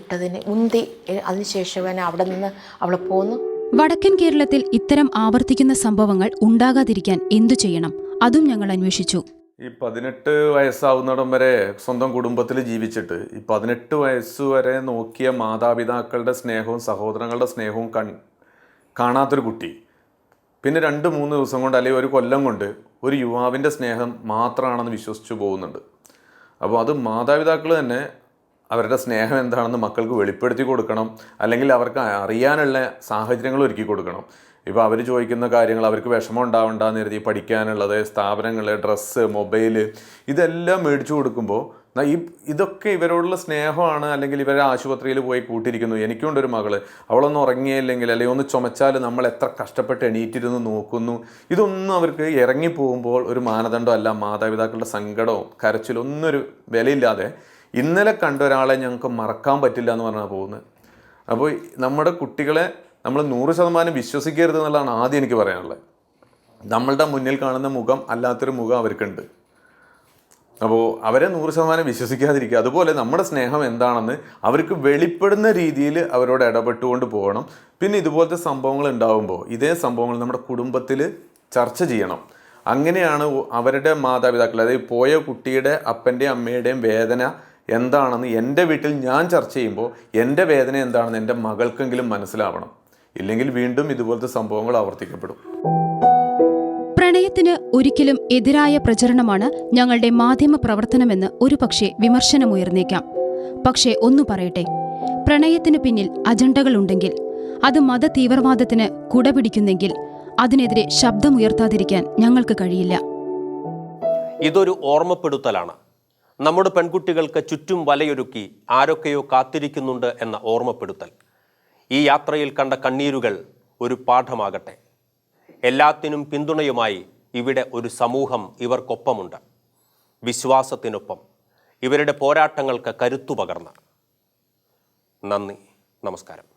അതിനുശേഷം അവിടെ നിന്ന് അവൾ പോന്നു. വടക്കൻ കേരളത്തിൽ ഇത്തരം ആവർത്തിക്കുന്ന സംഭവങ്ങൾ ഉണ്ടാകാതിരിക്കാൻ എന്തു ചെയ്യണം? അതും ഞങ്ങൾ അന്വേഷിച്ചു. ഈ 18 വയസ്സാവുന്നിടം വരെ സ്വന്തം കുടുംബത്തിൽ ജീവിച്ചിട്ട് ഈ 18 വയസ്സുവരെ നോക്കിയ മാതാപിതാക്കളുടെ സ്നേഹവും സഹോദരങ്ങളുടെ സ്നേഹവും കാണാത്തൊരു കുട്ടി പിന്നെ 2-3 ദിവസം കൊണ്ട് അല്ലെങ്കിൽ ഒരു കൊല്ലം കൊണ്ട് ഒരു യുവാവിൻ്റെ സ്നേഹം മാത്രമാണെന്ന് വിശ്വസിച്ചു പോകുന്നുണ്ട്. അപ്പോൾ അത് മാതാപിതാക്കൾ തന്നെ അവരുടെ സ്നേഹം എന്താണെന്ന് മക്കൾക്ക് വെളിപ്പെടുത്തി കൊടുക്കണം, അല്ലെങ്കിൽ അവർക്ക് അറിയാനുള്ള സാഹചര്യങ്ങൾ ഒരുക്കി കൊടുക്കണം. ഇപ്പോൾ അവർ ചോദിക്കുന്ന കാര്യങ്ങൾ അവർക്ക് വിഷമം ഉണ്ടാവണ്ടെന്ന് കരുതി പഠിക്കാനുള്ളത്, സ്ഥാപനങ്ങൾ, ഡ്രസ്സ്, മൊബൈൽ, ഇതെല്ലാം മേടിച്ചു കൊടുക്കുമ്പോൾ ഇതൊക്കെ ഇവരോടുള്ള സ്നേഹമാണ്. അല്ലെങ്കിൽ ഇവരെ ആശുപത്രിയിൽ പോയി കൂട്ടിയിരിക്കുന്നു. എനിക്കുണ്ടൊരു മകള്, അവളൊന്നും ഉറങ്ങിയില്ലെങ്കിൽ അല്ലെങ്കിൽ ഒന്ന് ചുമച്ചാൽ നമ്മൾ എത്ര കഷ്ടപ്പെട്ട് എണീറ്റിരുന്ന് നോക്കുന്നു. ഇതൊന്നും അവർക്ക് ഇറങ്ങിപ്പോകുമ്പോൾ ഒരു മാനദണ്ഡമല്ല. മാതാപിതാക്കളുടെ സങ്കടവും കരച്ചിലും ഒന്നും ഒരു വിലയില്ലാതെ ഇന്നലെ കണ്ട ഒരാളെ ഞങ്ങൾക്ക് മറക്കാൻ പറ്റില്ല എന്ന് പറഞ്ഞാൽ പോകുന്നത്. അപ്പോൾ നമ്മുടെ കുട്ടികളെ നമ്മൾ 100% വിശ്വസിക്കരുത് എന്നുള്ളതാണ് ആദ്യം എനിക്ക് പറയാനുള്ളത്. നമ്മളുടെ മുന്നിൽ കാണുന്ന മുഖം അല്ലാത്തൊരു മുഖം അവർക്കുണ്ട്. അപ്പോൾ അവരെ 100% വിശ്വസിക്കാതിരിക്കുക. അതുപോലെ നമ്മുടെ സ്നേഹം എന്താണെന്ന് അവർക്ക് വെളിപ്പെടുന്ന രീതിയിൽ അവരോട് ഇടപെട്ടുകൊണ്ട് പോകണം. പിന്നെ ഇതുപോലത്തെ സംഭവങ്ങൾ ഉണ്ടാകുമ്പോൾ ഇതേ സംഭവങ്ങൾ നമ്മുടെ കുടുംബത്തിൽ ചർച്ച ചെയ്യണം. അങ്ങനെയാണ് അവരുടെ മാതാപിതാക്കൾ, അതായത് പോയ കുട്ടിയുടെ അപ്പൻ്റെയും അമ്മയുടെയും വേദന എന്താണെന്ന് എൻ്റെ വീട്ടിൽ ഞാൻ ചർച്ച ചെയ്യുമ്പോൾ എൻ്റെ വേദന എന്താണെന്ന് എൻ്റെ മകൾക്കെങ്കിലും മനസ്സിലാവണം. ഇല്ലെങ്കിൽ വീണ്ടും ഇതുപോലത്തെ സംഭവങ്ങൾ ആവർത്തിക്കപ്പെടും. പ്രണയത്തിന് ഒരിക്കലും എതിരായ പ്രചരണമാണ് ഞങ്ങളുടെ മാധ്യമ പ്രവർത്തനമെന്ന് ഒരുപക്ഷെ വിമർശനമുയർന്നേക്കാം. പക്ഷേ ഒന്നു പറയട്ടെ, പ്രണയത്തിനു പിന്നിൽ അജണ്ടകളുണ്ടെങ്കിൽ, അത് മത തീവ്രവാദത്തിന് കുടപിടിക്കുന്നെങ്കിൽ അതിനെതിരെ ശബ്ദമുയർത്താതിരിക്കാൻ ഞങ്ങൾക്ക് കഴിയില്ല. ഇതൊരു ഓർമ്മപ്പെടുത്തലാണ്. നമ്മുടെ പെൺകുട്ടികൾക്ക് ചുറ്റും വലയൊരുക്കി ആരൊക്കെയോ കാത്തിരിക്കുന്നുണ്ട് എന്ന ഓർമ്മപ്പെടുത്തൽ. ഈ യാത്രയിൽ കണ്ട കണ്ണീരുകൾ ഒരു പാഠമാകട്ടെ. എല്ലാത്തിനും പിന്തുണയുമായി ഇവിടെ ഒരു സമൂഹം ഇവർക്കൊപ്പമുണ്ട്. വിശ്വാസത്തിനൊപ്പം, ഇവരുടെ പോരാട്ടങ്ങൾക്ക് കരുത്തു പകർന്ന്. നന്ദി, നമസ്കാരം.